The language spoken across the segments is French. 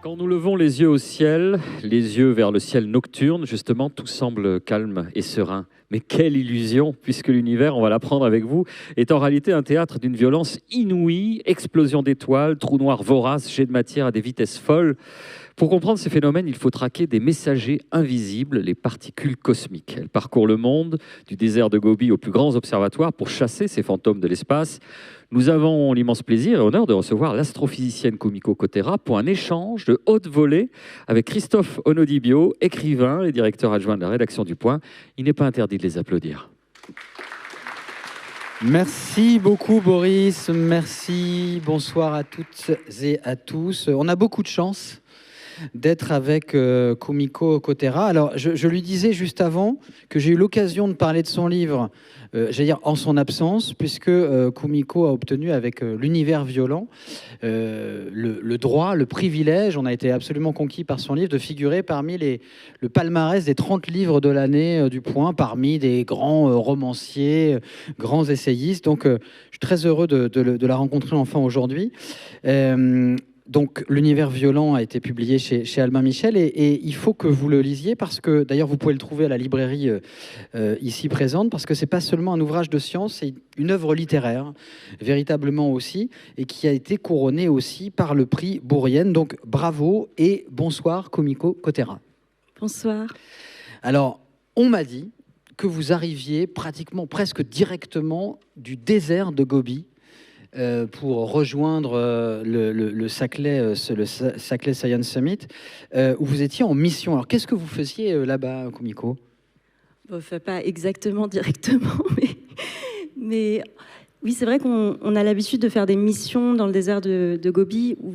Quand nous levons les yeux au ciel, les yeux vers le ciel nocturne, justement, tout semble calme et serein. Mais quelle illusion, puisque l'univers, on va l'apprendre avec vous, est en réalité un théâtre d'une violence inouïe, explosion d'étoiles, trous noirs voraces, jets de matière à des vitesses folles. Pour comprendre ces phénomènes, il faut traquer des messagers invisibles, les particules cosmiques. Elles parcourent le monde, du désert de Gobi aux plus grands observatoires, pour chasser ces fantômes de l'espace. Nous avons l'immense plaisir et honneur de recevoir l'astrophysicienne Kumiko Kotera pour un échange de haute volée avec Christophe Onodibio, écrivain et directeur adjoint de la rédaction du Point. Il n'est pas interdit de les applaudir. Merci beaucoup Boris, merci, bonsoir à toutes et à tous. On a beaucoup de chance d'être avec Kumiko Kotera. Alors, je lui disais juste avant que j'ai eu l'occasion de parler de son livre, j'allais dire en son absence, puisque Kumiko a obtenu avec l'univers violent le droit, le privilège, on a été absolument conquis par son livre, de figurer parmi le palmarès des 30 livres de l'année du Point, parmi des grands romanciers, grands essayistes. Donc, je suis très heureux de la rencontrer enfin aujourd'hui. Donc, l'univers violent a été publié chez Albin Michel et il faut que vous le lisiez parce que, d'ailleurs, vous pouvez le trouver à la librairie ici présente, parce que c'est pas seulement un ouvrage de science, c'est une œuvre littéraire, véritablement aussi, et qui a été couronnée aussi par le prix Bourrienne. Donc, bravo et bonsoir, Kumiko Kotera. Bonsoir. Alors, on m'a dit que vous arriviez pratiquement, presque directement du désert de Gobi, pour rejoindre le Saclay Science Summit, où vous étiez en mission. Alors, qu'est-ce que vous faisiez là-bas, Kumiko ? Enfin, pas exactement directement, mais oui, c'est vrai qu'on a l'habitude de faire des missions dans le désert de Gobi, où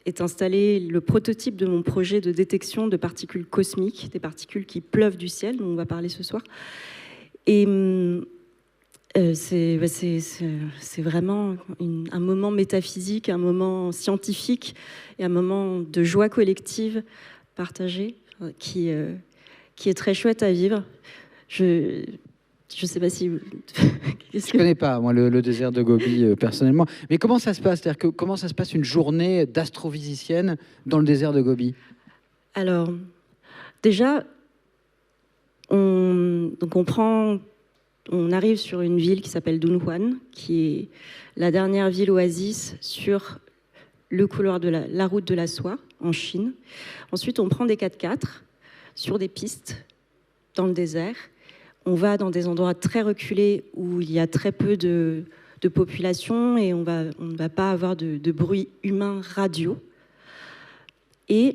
est installé le prototype de mon projet de détection de particules cosmiques, des particules qui pleuvent du ciel, dont on va parler ce soir. Et c'est vraiment un moment métaphysique, un moment scientifique et un moment de joie collective partagée qui est très chouette à vivre. Je ne sais pas si... Je ne connais pas, moi, le désert de Gobi, personnellement. Mais comment ça se passe ? C'est-à-dire que comment ça se passe une journée d'astrophysicienne dans le désert de Gobi ? Alors, déjà, on arrive sur une ville qui s'appelle Dunhuan, qui est la dernière ville oasis sur le couloir de la route de la soie en Chine. Ensuite, on prend des 4x4 sur des pistes dans le désert. On va dans des endroits très reculés où il y a très peu de population et on ne va pas avoir de bruit humain radio. Et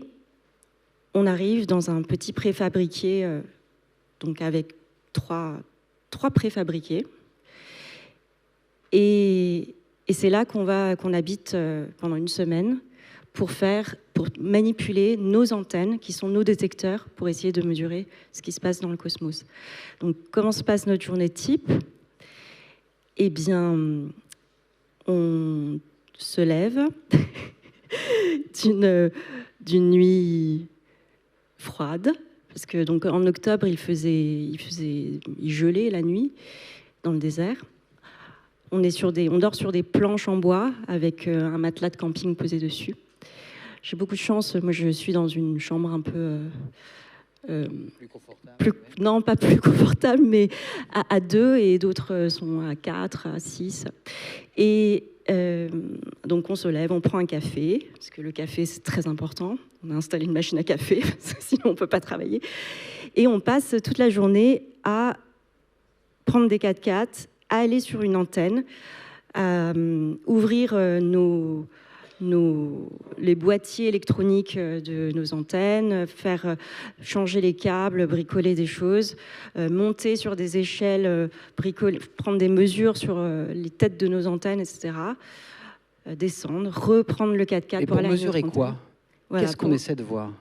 on arrive dans un petit préfabriqué, donc avec trois préfabriqués. Et c'est là qu'on habite pendant une semaine pour manipuler nos antennes, qui sont nos détecteurs, pour essayer de mesurer ce qui se passe dans le cosmos. Donc, comment se passe notre journée type ? Eh bien, on se lève d'une nuit froide, parce que donc en octobre, il gelait la nuit dans le désert. On dort sur des planches en bois avec un matelas de camping posé dessus. J'ai beaucoup de chance. Moi, je suis dans une chambre un peu plus confortable. Non, pas plus confortable, mais à 2 et d'autres sont à 4, à 6. Et donc on se lève, on prend un café, parce que le café c'est très important. On a installé une machine à café, sinon on ne peut pas travailler. Et on passe toute la journée à prendre des 4x4, à aller sur une antenne, à ouvrir les boîtiers électroniques de nos antennes, faire changer les câbles, bricoler des choses, monter sur des échelles, prendre des mesures sur les têtes de nos antennes, etc. Descendre, reprendre le 4x4 pour aller à mesurer quoi ? Voilà, qu'est-ce qu'on essaie de voir ?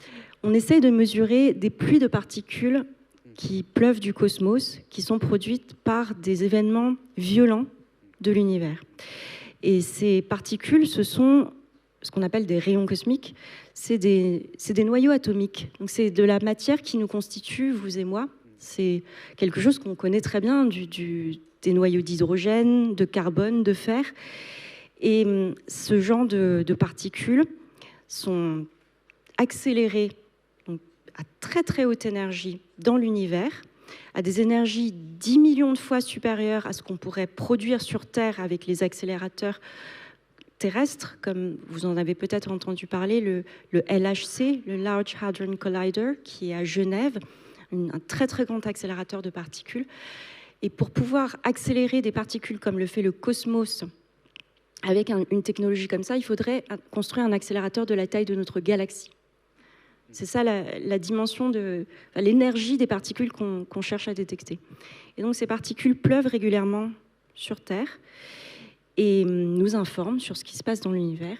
On essaie de mesurer des pluies de particules qui pleuvent du cosmos, qui sont produites par des événements violents de l'univers. Et ces particules, ce sont ce qu'on appelle des rayons cosmiques, c'est des noyaux atomiques. Donc c'est de la matière qui nous constitue, vous et moi. C'est quelque chose qu'on connaît très bien, des noyaux d'hydrogène, de carbone, de fer. Et ce genre de particules sont accélérer donc, à très très haute énergie dans l'univers, à des énergies 10 millions de fois supérieures à ce qu'on pourrait produire sur Terre avec les accélérateurs terrestres, comme vous en avez peut-être entendu parler, le LHC, le Large Hadron Collider, qui est à Genève, un très très grand accélérateur de particules. Et pour pouvoir accélérer des particules comme le fait le cosmos, avec une technologie comme ça, il faudrait construire un accélérateur de la taille de notre galaxie. C'est ça la dimension de l'énergie des particules qu'on cherche à détecter. Et donc ces particules pleuvent régulièrement sur Terre et nous informent sur ce qui se passe dans l'univers.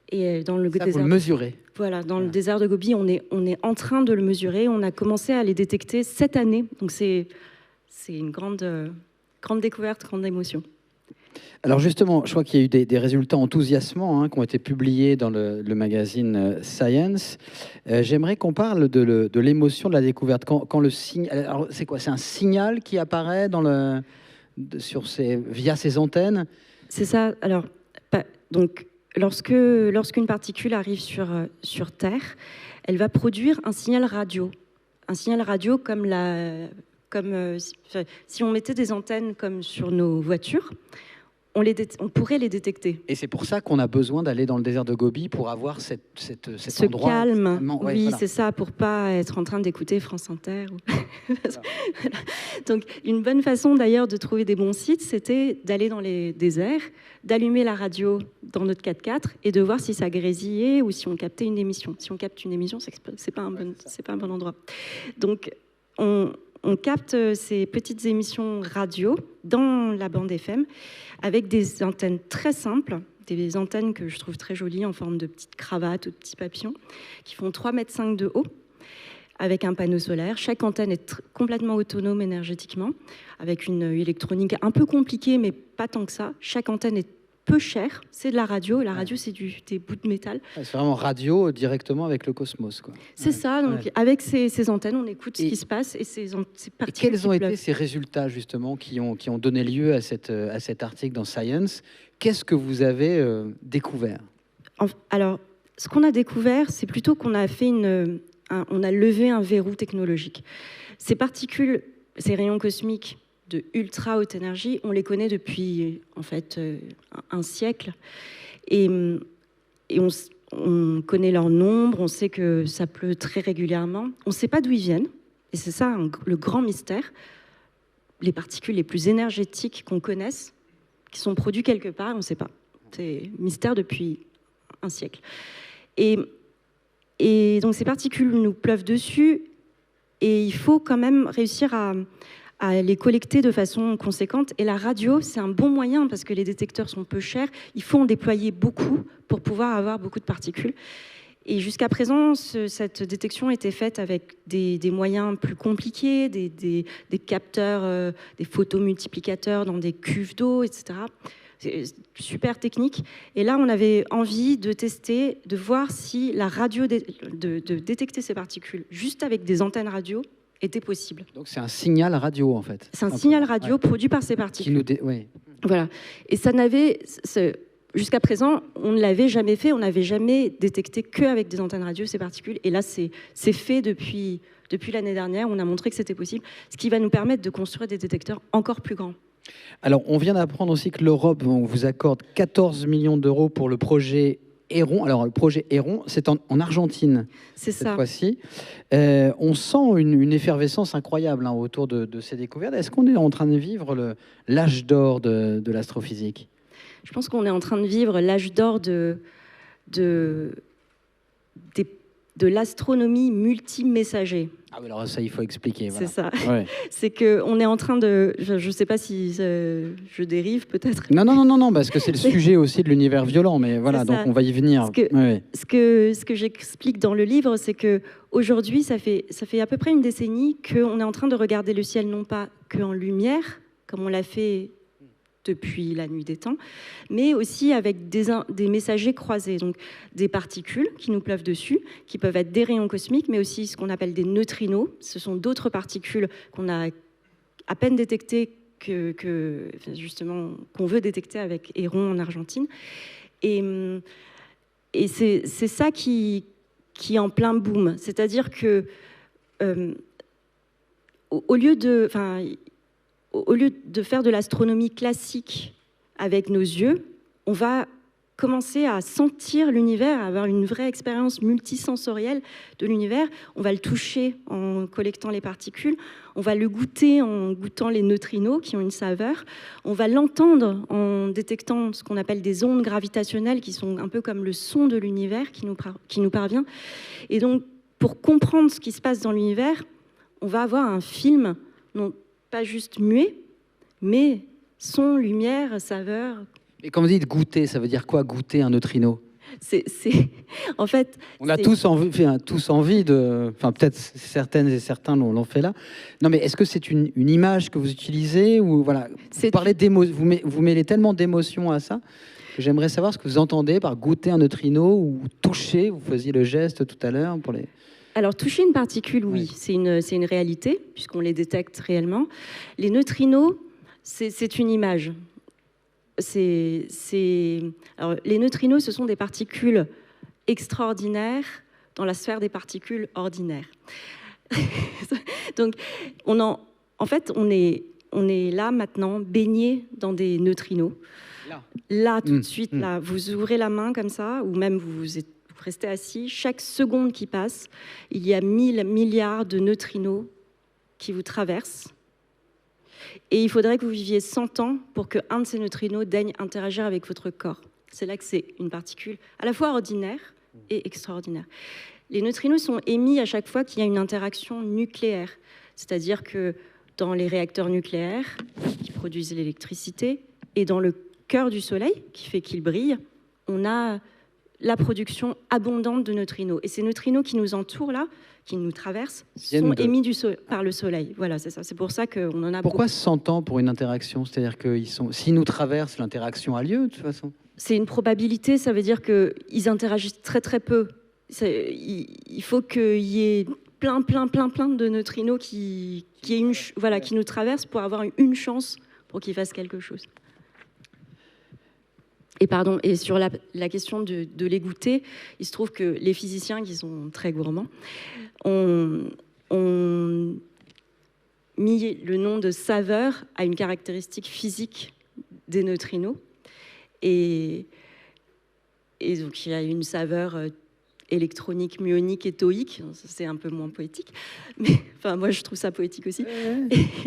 Et dans le désert, vous le mesurez. Voilà, dans le désert de Gobi, on est en train de le mesurer. On a commencé à les détecter cette année. Donc c'est une grande découverte, grande émotion. Alors justement, je crois qu'il y a eu des résultats enthousiasmants qui ont été publiés dans le magazine Science. J'aimerais qu'on parle de l'émotion de la découverte. Quand le signe, alors c'est quoi? C'est un signal qui apparaît via ces antennes? C'est ça. Alors, donc, lorsqu'une particule arrive sur Terre, elle va produire un signal radio. Un signal radio comme si on mettait des antennes comme sur nos voitures, on pourrait les détecter. Et c'est pour ça qu'on a besoin d'aller dans le désert de Gobi pour avoir cet endroit. Calme, ouais, oui, voilà. C'est ça, pour pas être en train d'écouter France Inter. Voilà. Donc, une bonne façon d'ailleurs de trouver des bons sites, c'était d'aller dans les déserts, d'allumer la radio dans notre 4x4 et de voir si ça grésillait ou si on captait une émission. Si on capte une émission, c'est pas un bon endroit. Donc, on capte ces petites émissions radio dans la bande FM avec des antennes très simples, des antennes que je trouve très jolies en forme de petites cravates ou de petits papillons, qui font 3,5 m de haut, avec un panneau solaire. Chaque antenne est complètement autonome énergétiquement, avec une électronique un peu compliquée, mais pas tant que ça. Chaque antenne est peu chère, c'est de la radio. La radio, c'est des bouts de métal. C'est vraiment radio directement avec le cosmos, quoi. C'est ça, donc avec ces antennes, on écoute ce qui se passe et ces particules. Et quels ont été ces résultats, justement, qui ont donné lieu à cet article dans Science? Qu'est-ce que vous avez découvert? Alors, ce qu'on a découvert, c'est plutôt qu'on a fait on a levé un verrou technologique. Ces particules, ces rayons cosmiques de ultra haute énergie, on les connaît depuis en fait un siècle et on connaît leur nombre, on sait que ça pleut très régulièrement, on ne sait pas d'où ils viennent et c'est ça le grand mystère. Les particules les plus énergétiques qu'on connaisse, qui sont produites quelque part, on ne sait pas. C'est mystère depuis un siècle. Et donc ces particules nous pleuvent dessus et il faut quand même réussir à les collecter de façon conséquente. Et la radio, c'est un bon moyen parce que les détecteurs sont peu chers. Il faut en déployer beaucoup pour pouvoir avoir beaucoup de particules. Et jusqu'à présent, cette détection était faite avec des moyens plus compliqués, des capteurs, des photomultiplicateurs dans des cuves d'eau, etc. C'est super technique. Et là, on avait envie de tester, de voir si la radio, de détecter ces particules juste avec des antennes radio était possible. Donc c'est un signal radio, en fait. C'est un signal radio produit par ces particules. Voilà. Et ça n'avait... Jusqu'à présent, on ne l'avait jamais fait, on n'avait jamais détecté qu'avec des antennes radio ces particules. Et là, c'est fait depuis l'année dernière, on a montré que c'était possible, ce qui va nous permettre de construire des détecteurs encore plus grands. Alors, on vient d'apprendre aussi que l'Europe vous accorde 14 millions d'euros pour le projet Héron. Alors, le projet Héron, c'est en Argentine, cette fois-ci. On sent une effervescence incroyable autour de ces découvertes. Est-ce qu'on est en train de vivre l'âge d'or de l'astrophysique ? Je pense qu'on est en train de vivre l'âge d'or de l'astronomie multimessager. Ah oui, alors ça, il faut expliquer. Voilà. C'est ça. Ouais. C'est qu'on est en train de... Je ne sais pas si je dérive, peut-être. Non, parce que c'est le sujet aussi de l'univers violent, mais voilà, donc on va y venir. Ce que j'explique dans le livre, c'est qu'aujourd'hui, ça fait à peu près une décennie qu'on est en train de regarder le ciel non pas qu'en lumière, comme on l'a fait depuis la nuit des temps, mais aussi avec des messagers croisés, donc des particules qui nous pleuvent dessus, qui peuvent être des rayons cosmiques, mais aussi ce qu'on appelle des neutrinos. Ce sont d'autres particules qu'on a à peine détectées qu'on veut détecter avec Héron en Argentine. Et c'est ça qui qui est en plein boom. C'est-à-dire que au lieu de faire de l'astronomie classique avec nos yeux, on va commencer à sentir l'univers, à avoir une vraie expérience multisensorielle de l'univers. On va le toucher en collectant les particules, on va le goûter en goûtant les neutrinos qui ont une saveur, on va l'entendre en détectant ce qu'on appelle des ondes gravitationnelles qui sont un peu comme le son de l'univers qui nous parvient. Et donc, pour comprendre ce qui se passe dans l'univers, on va avoir un film, non pas juste muet, mais son, lumière, saveur. Et quand vous dites goûter, ça veut dire quoi, goûter un neutrino? En fait, on a tous envie de... Enfin, peut-être certaines et certains l'ont fait là. Non, mais est-ce que c'est une image que vous utilisez ou voilà, vous parlez vous mêlez tellement d'émotions à ça que j'aimerais savoir ce que vous entendez par goûter un neutrino ou toucher. Vous faisiez le geste tout à l'heure pour les... Alors, toucher une particule, oui, c'est une réalité, puisqu'on les détecte réellement. Les neutrinos, c'est une image. Alors, les neutrinos, ce sont des particules extraordinaires dans la sphère des particules ordinaires. Donc, en fait, on est là maintenant, baigné dans des neutrinos. Là, tout de suite, là, vous ouvrez la main comme ça, ou même vous restez assis. Chaque seconde qui passe, il y a 1000 milliards de neutrinos qui vous traversent. Et il faudrait que vous viviez 100 ans pour qu'un de ces neutrinos daigne interagir avec votre corps. C'est là que c'est une particule à la fois ordinaire et extraordinaire. Les neutrinos sont émis à chaque fois qu'il y a une interaction nucléaire. C'est-à-dire que dans les réacteurs nucléaires qui produisent l'électricité et dans le cœur du Soleil, qui fait qu'il brille, on a la production abondante de neutrinos. Et ces neutrinos qui nous entourent là, qui nous traversent, sont émis par le Soleil. Voilà, c'est ça. C'est pour ça qu'on en a Pourquoi beaucoup. 100 ans pour une interaction? C'est-à-dire que s'ils nous traversent, l'interaction a lieu de toute façon? C'est une probabilité, ça veut dire qu'ils interagissent très très peu. Il faut qu'il y ait plein de neutrinos qui nous traversent pour avoir une chance pour qu'ils fassent quelque chose. Et sur la question de les goûter, il se trouve que les physiciens, qui sont très gourmands, ont mis le nom de saveur à une caractéristique physique des neutrinos. Et donc, il y a une saveur électronique, muonique et tauique. C'est un peu moins poétique. Mais enfin, moi, je trouve ça poétique aussi.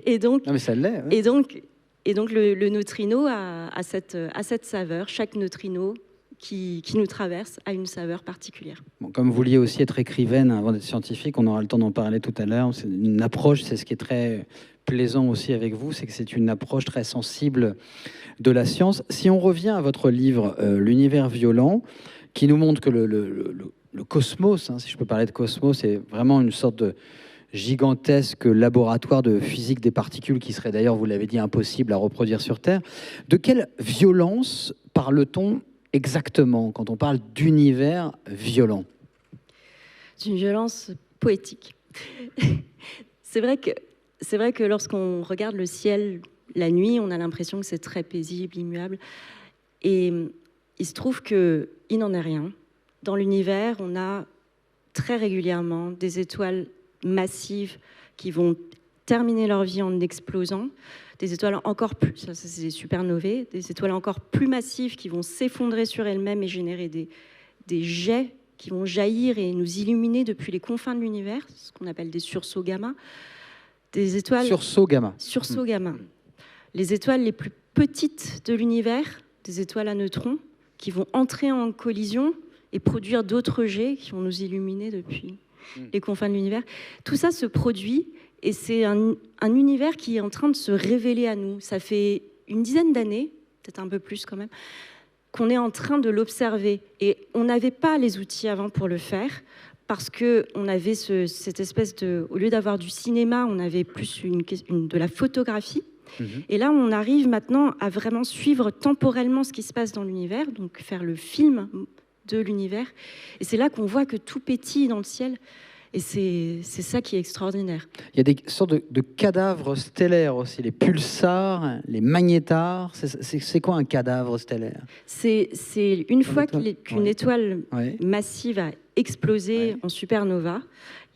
Et donc, non, mais ça l'est. Ouais. Et donc le neutrino a cette saveur. Chaque neutrino qui nous traverse a une saveur particulière. Bon, comme vous vouliez aussi être écrivaine avant d'être scientifique, on aura le temps d'en parler tout à l'heure. C'est une approche, c'est ce qui est très plaisant aussi avec vous, c'est que c'est une approche très sensible de la science. Si on revient à votre livre « L'univers violent », qui nous montre que le cosmos, si je peux parler de cosmos, c'est vraiment une sorte de gigantesque laboratoire de physique des particules qui serait d'ailleurs, vous l'avez dit, impossible à reproduire sur Terre. De quelle violence parle-t-on exactement quand on parle d'univers violent? D'une violence poétique. C'est vrai que lorsqu'on regarde le ciel la nuit, on a l'impression que c'est très paisible, immuable. Et il se trouve qu'il n'en est rien. Dans l'univers, on a très régulièrement des étoiles massives qui vont terminer leur vie en explosant, des étoiles encore plus, ça c'est des supernovae, des étoiles encore plus massives qui vont s'effondrer sur elles-mêmes et générer des jets qui vont jaillir et nous illuminer depuis les confins de l'univers, ce qu'on appelle des sursauts gamma. Des étoiles... Sursauts gamma. Sursauts gamma. Les étoiles les plus petites de l'univers, des étoiles à neutrons, qui vont entrer en collision et produire d'autres jets qui vont nous illuminer depuis les confins de l'univers. Tout ça se produit et c'est un univers qui est en train de se révéler à nous. Ça fait une dizaine d'années, peut-être un peu plus quand même, qu'on est en train de l'observer. Et on n'avait pas les outils avant pour le faire parce qu'on avait cette espèce de... Au lieu d'avoir du cinéma, on avait plus de la photographie. Et là, on arrive maintenant à vraiment suivre temporellement ce qui se passe dans l'univers, donc faire le film de l'univers. Et c'est là qu'on voit que tout pétille dans le ciel. Et c'est ça qui est extraordinaire. Il y a des sortes de cadavres stellaires aussi, les pulsars, les magnétars. C'est quoi un cadavre stellaire? C'est une fois qu'une étoile massive a exploser en supernova.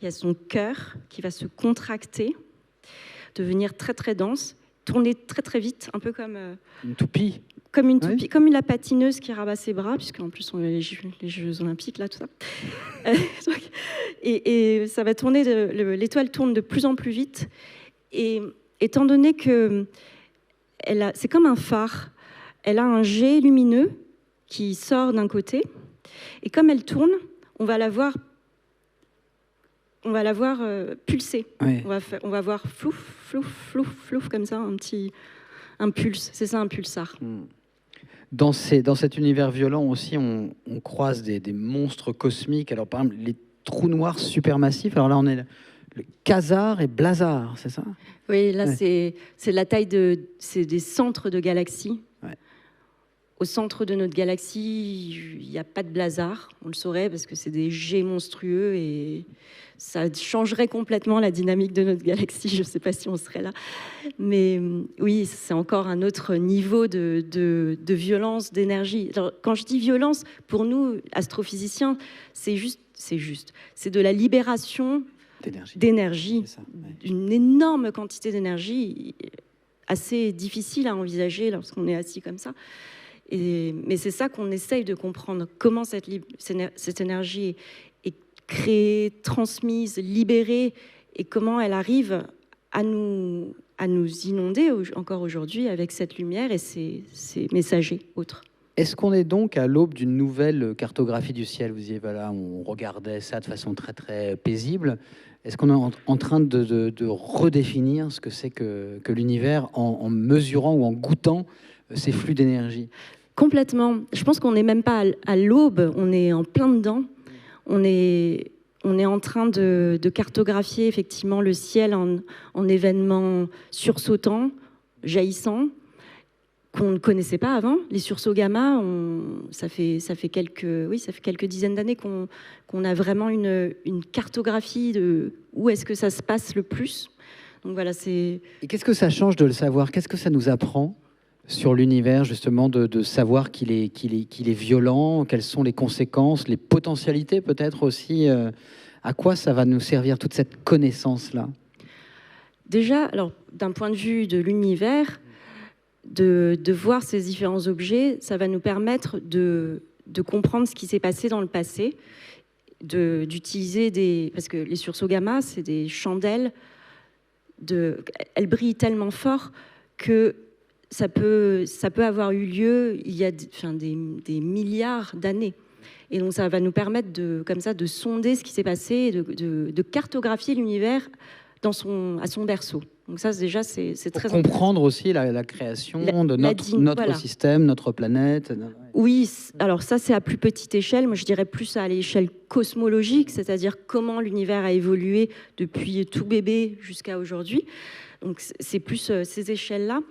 Il y a son cœur qui va se contracter, devenir très très dense, tourner très très vite, un peu comme une toupie. Comme une toupie, comme la patineuse qui rabat ses bras, puisqu'en plus on a les Jeux Olympiques, là, tout ça. Et ça va tourner, l'étoile tourne de plus en plus vite. Et étant donné que c'est comme un phare, elle a un jet lumineux qui sort d'un côté, et comme elle tourne, on va la voir pulser. Ouais. On va voir flouf, flouf, flouf, flouf, comme ça, un pulse. C'est ça, un pulsar. Dans cet univers violent aussi, on croise des monstres cosmiques. Alors, par exemple, les trous noirs supermassifs. Alors là, on est le quasar et blazar, c'est ça? Oui, là, c'est la taille c'est des centres de galaxies. Ouais. Au centre de notre galaxie, il n'y a pas de blazar. On le saurait parce que c'est des jets monstrueux et ça changerait complètement la dynamique de notre galaxie. Je ne sais pas si on serait là. Mais oui, c'est encore un autre niveau de violence, d'énergie. Alors, quand je dis violence, pour nous, astrophysiciens, c'est de la libération d'énergie, une énorme quantité d'énergie, assez difficile à envisager lorsqu'on est assis comme ça. Mais c'est ça qu'on essaye de comprendre, comment cette énergie est créée, transmise, libérée, et comment elle arrive à nous inonder encore aujourd'hui avec cette lumière et ces messagers autres. Est-ce qu'on est donc à l'aube d'une nouvelle cartographie du ciel? Vous disiez, voilà, on regardait ça de façon très très paisible. Est-ce qu'on est en train de redéfinir ce que c'est que l'univers en mesurant ou en goûtant ces flux d'énergie? Complètement. Je pense qu'on n'est même pas à l'aube, on est en plein dedans. On est en train de cartographier effectivement le ciel en événements sursautants, jaillissants, qu'on ne connaissait pas avant. Les sursauts gamma, ça fait quelques dizaines d'années qu'on a vraiment une cartographie de où est-ce que ça se passe le plus. Donc voilà, Et qu'est-ce que ça change de le savoir? Qu'est-ce que ça nous apprend sur l'univers, justement, de savoir qu'il est violent? Quelles sont les conséquences, les potentialités peut-être aussi? À quoi ça va nous servir, toute cette connaissance-là? Déjà, alors, d'un point de vue de l'univers, de voir ces différents objets, ça va nous permettre de comprendre ce qui s'est passé dans le passé, d'utiliser parce que les sursauts gamma, c'est des chandelles, elles brillent tellement fort que ça peut avoir eu lieu il y a des milliards d'années. Et donc ça va nous permettre comme ça, de sonder ce qui s'est passé, et de cartographier l'univers à son berceau. Donc ça, déjà, c'est très important. Comprendre aussi la création de notre système, notre planète. Oui, alors ça, c'est à plus petite échelle. Moi, je dirais plus à l'échelle cosmologique, c'est-à-dire comment l'univers a évolué depuis tout bébé jusqu'à aujourd'hui. Donc c'est plus ces échelles-là.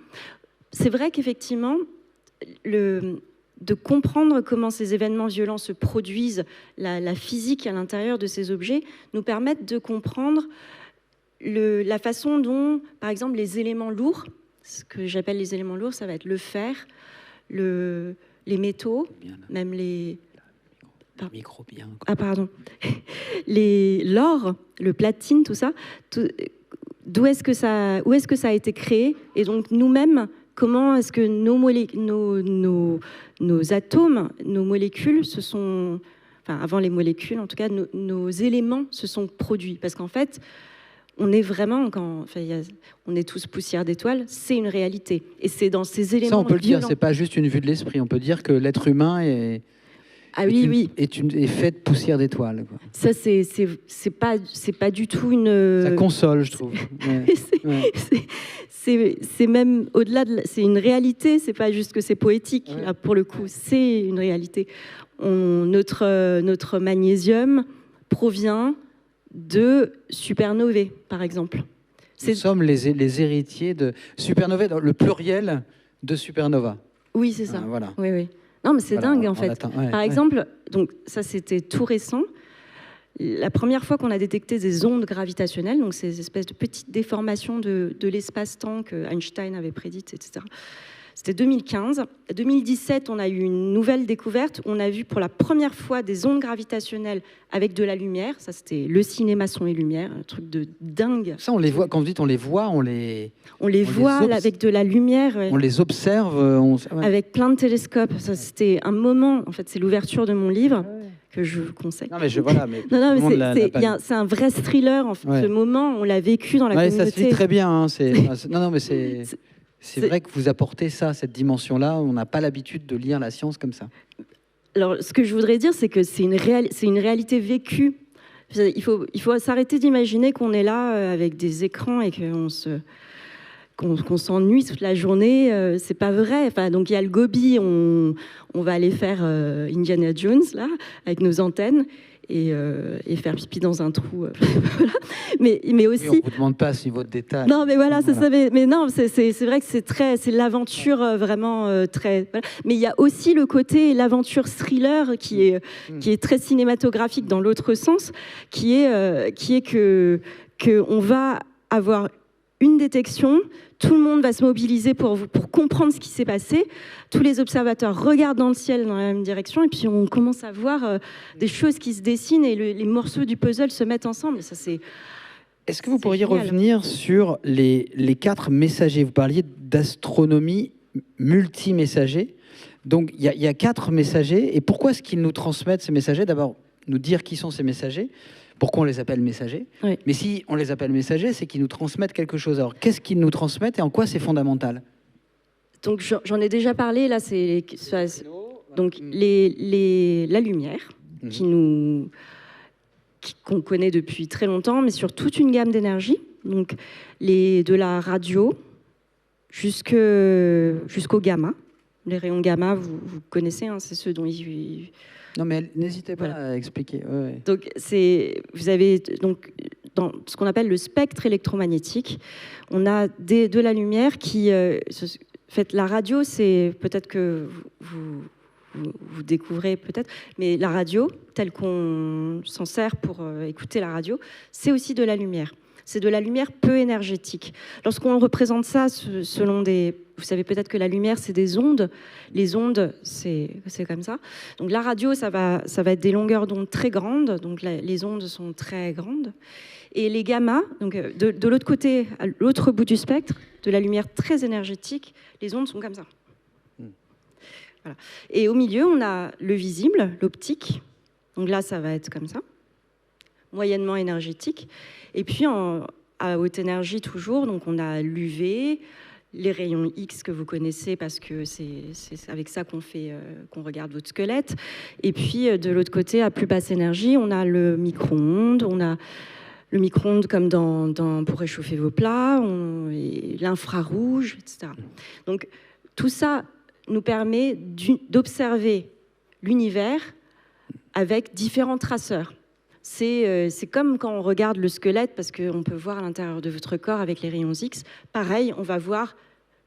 C'est vrai qu'effectivement, de comprendre comment ces événements violents se produisent, la physique à l'intérieur de ces objets, nous permettent de comprendre la façon dont, par exemple, les éléments lourds, ce que j'appelle les éléments lourds, ça va être le fer, les métaux, même les... l'or, le platine, tout ça, où est-ce que ça a été créé? Et donc, nous-mêmes, comment est-ce que nos atomes, nos molécules avant les molécules, en tout cas, nos éléments se sont produits? Parce qu'en fait, on est vraiment, on est tous poussière d'étoiles, c'est une réalité. Et c'est dans ces éléments. Ça, on peut le dire, c'est pas juste une vue de l'esprit. On peut dire que l'être humain est fait de poussière d'étoiles. Ça, c'est pas du tout une. Ça console, je trouve. C'est même au-delà c'est une réalité. C'est pas juste que c'est poétique. Là, pour le coup, c'est une réalité. Notre magnésium provient de supernovae, par exemple. Nous sommes les héritiers de supernovae, le pluriel de supernova. Oui, c'est ça. Voilà. Oui. Non, mais c'est dingue, en fait. Par exemple, donc, ça, c'était tout récent. La première fois qu'on a détecté des ondes gravitationnelles, donc ces espèces de petites déformations de l'espace-temps que Einstein avait prédites, etc., C'était 2015. 2017, on a eu une nouvelle découverte. On a vu pour la première fois des ondes gravitationnelles avec de la lumière. Ça, c'était le cinéma son et lumière, un truc de dingue. Ça, on les voit, quand vous dites on les voit, on les voit là, avec de la lumière. On les observe. Avec plein de télescopes. Ça, c'était un moment, en fait, c'est l'ouverture de mon livre que je vous conseille. Non, mais voilà. Mais c'est un vrai thriller, en fait. Ce moment, on l'a vécu dans la communauté. Ça se lit très bien. Hein, non, mais c'est vrai que vous apportez ça, cette dimension-là. On n'a pas l'habitude de lire la science comme ça. Alors, ce que je voudrais dire, c'est que c'est une réalité vécue. Il faut s'arrêter d'imaginer qu'on est là avec des écrans et qu'on s'ennuie toute la journée. C'est pas vrai. Enfin, donc, il y a le Gobi, on va aller faire Indiana Jones, là, avec nos antennes. Et faire pipi dans un trou. Voilà. Mais aussi. Oui, on ne vous demande pas ce niveau de détail. Non, mais voilà, ça savait. Mais non, c'est vrai que c'est l'aventure vraiment très. Voilà. Mais il y a aussi le côté l'aventure thriller qui est très cinématographique dans l'autre sens, qui est que on va avoir une détection. Tout le monde va se mobiliser pour comprendre ce qui s'est passé. Tous les observateurs regardent dans le ciel dans la même direction et puis on commence à voir des choses qui se dessinent et les morceaux du puzzle se mettent ensemble. Ça, Est-ce que vous pourriez revenir sur les 4 messagers? Vous parliez d'astronomie multi-messager. Donc, il y a 4 messagers. Et pourquoi est-ce qu'ils nous transmettent ces messagers? D'abord, nous dire qui sont ces messagers. Pourquoi on les appelle messagers? Oui. Mais si on les appelle messagers, c'est qu'ils nous transmettent quelque chose. Alors, qu'est-ce qu'ils nous transmettent et en quoi c'est fondamental? Donc, j'en ai déjà parlé. Là, c'est donc la lumière qu'on connaît depuis très longtemps, mais sur toute une gamme d'énergie. Donc, de la radio jusqu'au gamma. Les rayons gamma, vous connaissez, hein, c'est ceux dont ils... Non, mais n'hésitez pas à expliquer. Ouais. Donc, vous avez dans ce qu'on appelle le spectre électromagnétique, on a de la lumière qui... fait, la radio, c'est peut-être que vous découvrez peut-être, mais la radio, telle qu'on s'en sert pour écouter la radio, c'est aussi de la lumière. C'est de la lumière peu énergétique. Lorsqu'on représente ça selon des... Vous savez peut-être que la lumière, c'est des ondes. Les ondes, c'est comme ça. Donc la radio, ça va être des longueurs d'onde très grandes. Donc les ondes sont très grandes. Et les gammas, donc de l'autre côté, à l'autre bout du spectre, de la lumière très énergétique, les ondes sont comme ça. Voilà. Et au milieu, on a le visible, l'optique. Donc là, ça va être comme ça, moyennement énergétique. Et puis, à haute énergie toujours, donc on a l'UV, les rayons X que vous connaissez parce que c'est avec ça qu'on regarde votre squelette. Et puis, de l'autre côté, à plus basse énergie, on a le micro-ondes, on a le micro-ondes comme pour réchauffer vos plats, l'infrarouge, etc. Donc, tout ça nous permet d'observer l'univers avec différents traceurs. C'est comme quand on regarde le squelette, parce qu'on peut voir à l'intérieur de votre corps avec les rayons X. Pareil, on va voir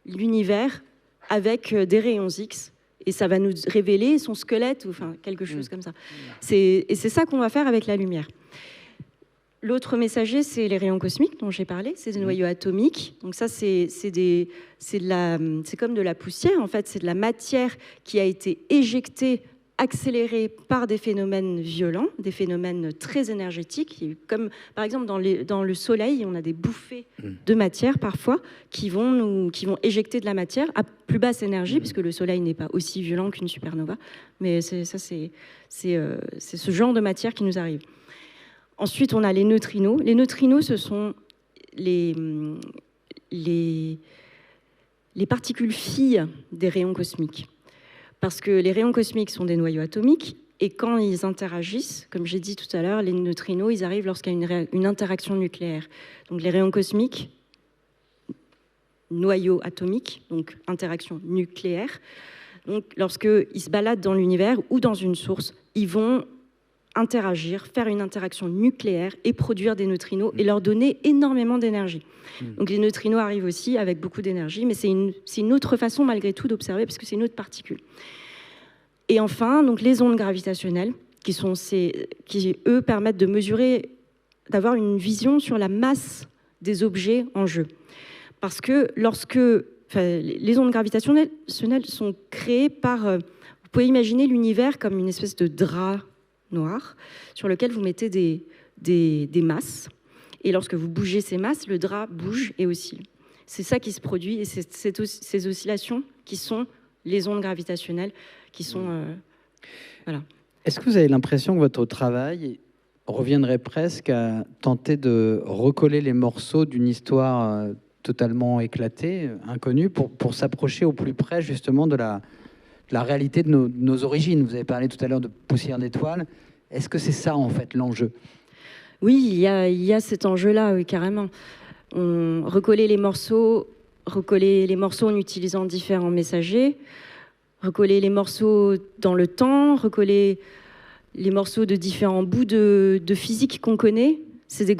l'univers avec des rayons X, et ça va nous révéler son squelette, ou enfin quelque chose comme ça. Et c'est ça qu'on va faire avec la lumière. L'autre messager, c'est les rayons cosmiques dont j'ai parlé, c'est des noyaux atomiques. Donc ça, c'est comme de la poussière, en fait, c'est de la matière qui a été éjectée, accélérée par des phénomènes violents, des phénomènes très énergétiques, comme par exemple dans le Soleil, on a des bouffées de matière parfois qui vont éjecter de la matière à plus basse énergie, puisque le Soleil n'est pas aussi violent qu'une supernova, mais c'est ce genre de matière qui nous arrive. Ensuite, on a les neutrinos. Les neutrinos, ce sont les particules filles des rayons cosmiques. Parce que les rayons cosmiques sont des noyaux atomiques, et quand ils interagissent, comme j'ai dit tout à l'heure, les neutrinos, ils arrivent lorsqu'il y a une interaction nucléaire. Donc les rayons cosmiques, noyaux atomiques, donc interaction nucléaire. Donc lorsqu'ils se baladent dans l'univers ou dans une source, ils vont interagir, faire une interaction nucléaire et produire des neutrinos et leur donner énormément d'énergie. Donc les neutrinos arrivent aussi avec beaucoup d'énergie, mais c'est une autre façon malgré tout d'observer parce que c'est une autre particule. Et enfin, donc les ondes gravitationnelles qui eux permettent de mesurer, d'avoir une vision sur la masse des objets en jeu. Parce que lorsque les ondes gravitationnelles sont créées par... vous pouvez imaginer l'univers comme une espèce de drap noir sur lequel vous mettez des masses. Et lorsque vous bougez ces masses, le drap bouge et oscille. C'est ça qui se produit, et c'est ces oscillations qui sont les ondes gravitationnelles, qui sont... voilà. Est-ce que vous avez l'impression que votre travail reviendrait presque à tenter de recoller les morceaux d'une histoire totalement éclatée, inconnue, pour s'approcher au plus près justement de la réalité de nos origines? Vous avez parlé tout à l'heure de poussière d'étoiles. Est-ce que c'est ça, en fait, l'enjeu? Oui, il y a cet enjeu-là, oui, carrément. On recoller les morceaux en utilisant différents messagers, recoller les morceaux dans le temps, recoller les morceaux de différents bouts de physique qu'on connaît. C'est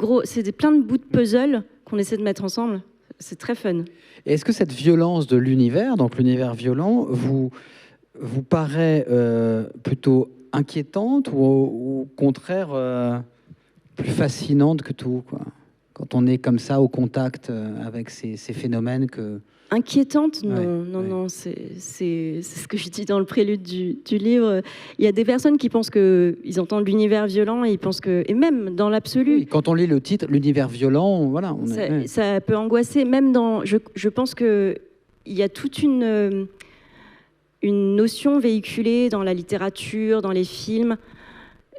plein de bouts de puzzle qu'on essaie de mettre ensemble. C'est très fun. Et est-ce que cette violence de l'univers, donc l'univers violent, vous paraît plutôt inquiétante ou au contraire plus fascinante que tout, quoi, quand on est comme ça au contact avec ces phénomènes que... Inquiétante? Non, c'est ce que je dis dans le prélude du livre. Il y a des personnes qui pensent qu'ils entendent l'univers violent et ils pensent que... Et même dans l'absolu... Oui, quand on lit le titre, l'univers violent, voilà. Ça peut angoisser. Même dans... Je pense qu'il y a toute une notion véhiculée dans la littérature, dans les films,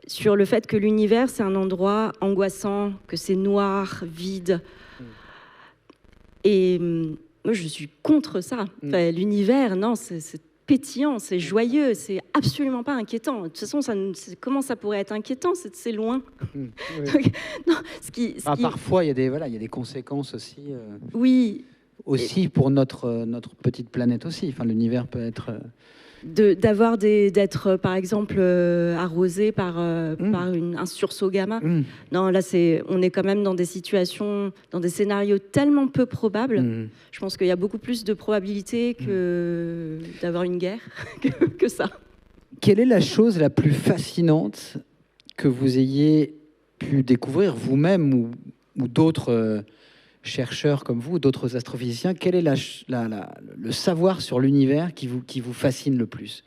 sur le fait que l'univers, c'est un endroit angoissant, que c'est noir, vide. Et moi, je suis contre ça. Enfin, l'univers, non, c'est pétillant, c'est joyeux, c'est absolument pas inquiétant. De toute façon, comment ça pourrait être inquiétant? C'est loin. Oui. Donc, non, parfois, il y a des conséquences aussi. Oui. Aussi pour notre petite planète aussi. Enfin, l'univers peut être... d'être par exemple arrosé par un sursaut gamma. Non, là on est quand même dans des situations, dans des scénarios tellement peu probables. Je pense qu'il y a beaucoup plus de probabilités que d'avoir une guerre que ça. Quelle est la chose la plus fascinante que vous ayez pu découvrir vous-même ou d'autres chercheurs comme vous, d'autres astrophysiciens? Quel est le savoir sur l'univers qui vous fascine le plus?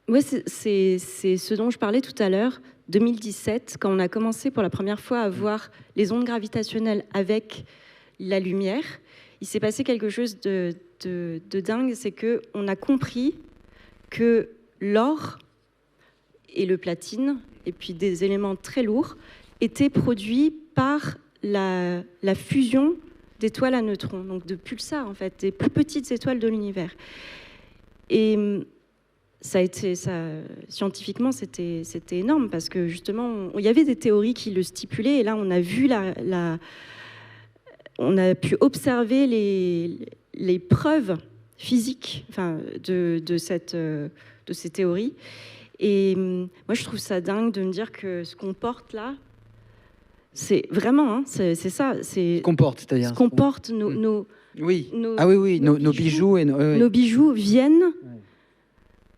Ouais, c'est ce dont je parlais tout à l'heure, 2017, quand on a commencé pour la première fois à voir les ondes gravitationnelles avec la lumière. Il s'est passé quelque chose de dingue, c'est qu'on a compris que l'or et le platine, et puis des éléments très lourds, étaient produits par la fusion d'étoiles à neutrons, donc de pulsars en fait, des plus petites étoiles de l'univers. Et scientifiquement, c'était énorme parce que justement, il y avait des théories qui le stipulaient, et là, on a vu on a pu observer les preuves physiques, enfin, de ces théories. Et moi, je trouve ça dingue de me dire que ce qu'on porte là, c'est vraiment, c'est ça. Ce qu'on porte, c'est-à-dire ce qu'on porte, nos bijoux. Nos bijoux viennent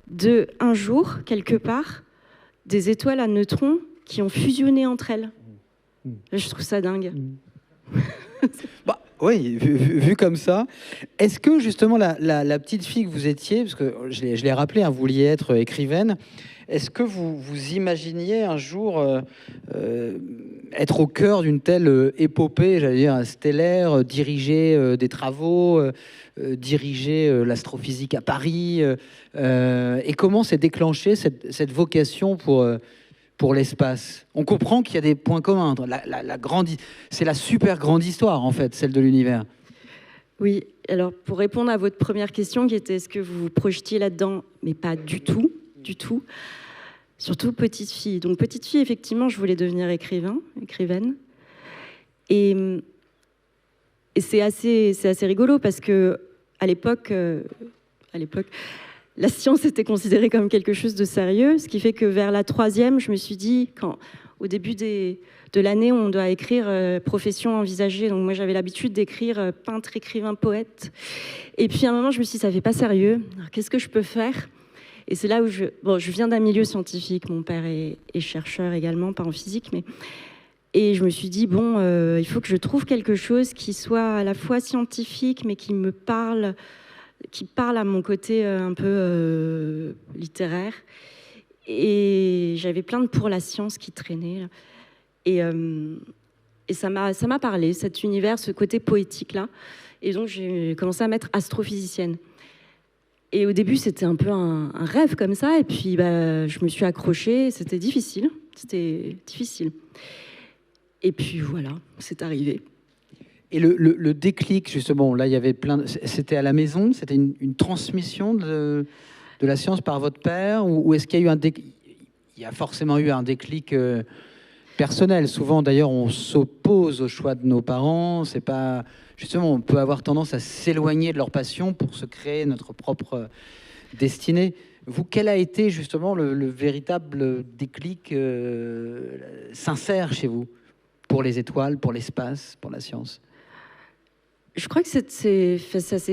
de, un jour, quelque part, des étoiles à neutrons qui ont fusionné entre elles. Je trouve ça dingue. Bah, oui, vu comme ça. Est-ce que, justement, la petite fille que vous étiez, parce que je l'ai rappelé, hein, vous vouliez être écrivaine, est-ce que vous imaginiez un jour être au cœur d'une telle épopée, j'allais dire, stellaire, diriger des travaux, diriger l'astrophysique à Paris, et comment s'est déclenchée cette vocation pour l'espace? On comprend qu'il y a des points communs. C'est la super grande histoire, en fait, celle de l'univers. Oui, alors pour répondre à votre première question, qui était est-ce que vous vous projetiez là-dedans? Mais pas du tout, du tout. Surtout petite fille. Donc petite fille, effectivement, je voulais devenir écrivaine. Et c'est assez rigolo parce que à l'époque, la science était considérée comme quelque chose de sérieux, ce qui fait que vers la 3e, je me suis dit, au début de l'année, on doit écrire profession envisagée. Donc moi, j'avais l'habitude d'écrire peintre, écrivain, poète. Et puis à un moment, je me suis dit, ça fait pas sérieux. Alors, qu'est-ce que je peux faire? Et c'est là où je viens d'un milieu scientifique. Mon père est chercheur également, pas en physique, mais Et je me suis dit, bon, il faut que je trouve quelque chose qui soit à la fois scientifique, mais qui me parle, qui parle à mon côté un peu littéraire. Et j'avais plein de pour la science qui traînaient. Et ça m'a parlé, cet univers, ce côté poétique-là. Et donc, j'ai commencé à mettre astrophysicienne. Et au début, c'était un peu un rêve comme ça. Et puis, je me suis accrochée. C'était difficile. Et puis, voilà, c'est arrivé. Et le déclic, justement, là, il y avait c'était à la maison? C'était une transmission de la science par votre père? Ou est-ce qu'il y a eu il y a forcément eu un déclic personnel. Souvent, d'ailleurs, on s'oppose au choix de nos parents. C'est pas... Justement, on peut avoir tendance à s'éloigner de leur passion pour se créer notre propre destinée. Vous, quel a été justement le véritable déclic sincère chez vous pour les étoiles, pour l'espace, pour la science? Je crois que ça s'est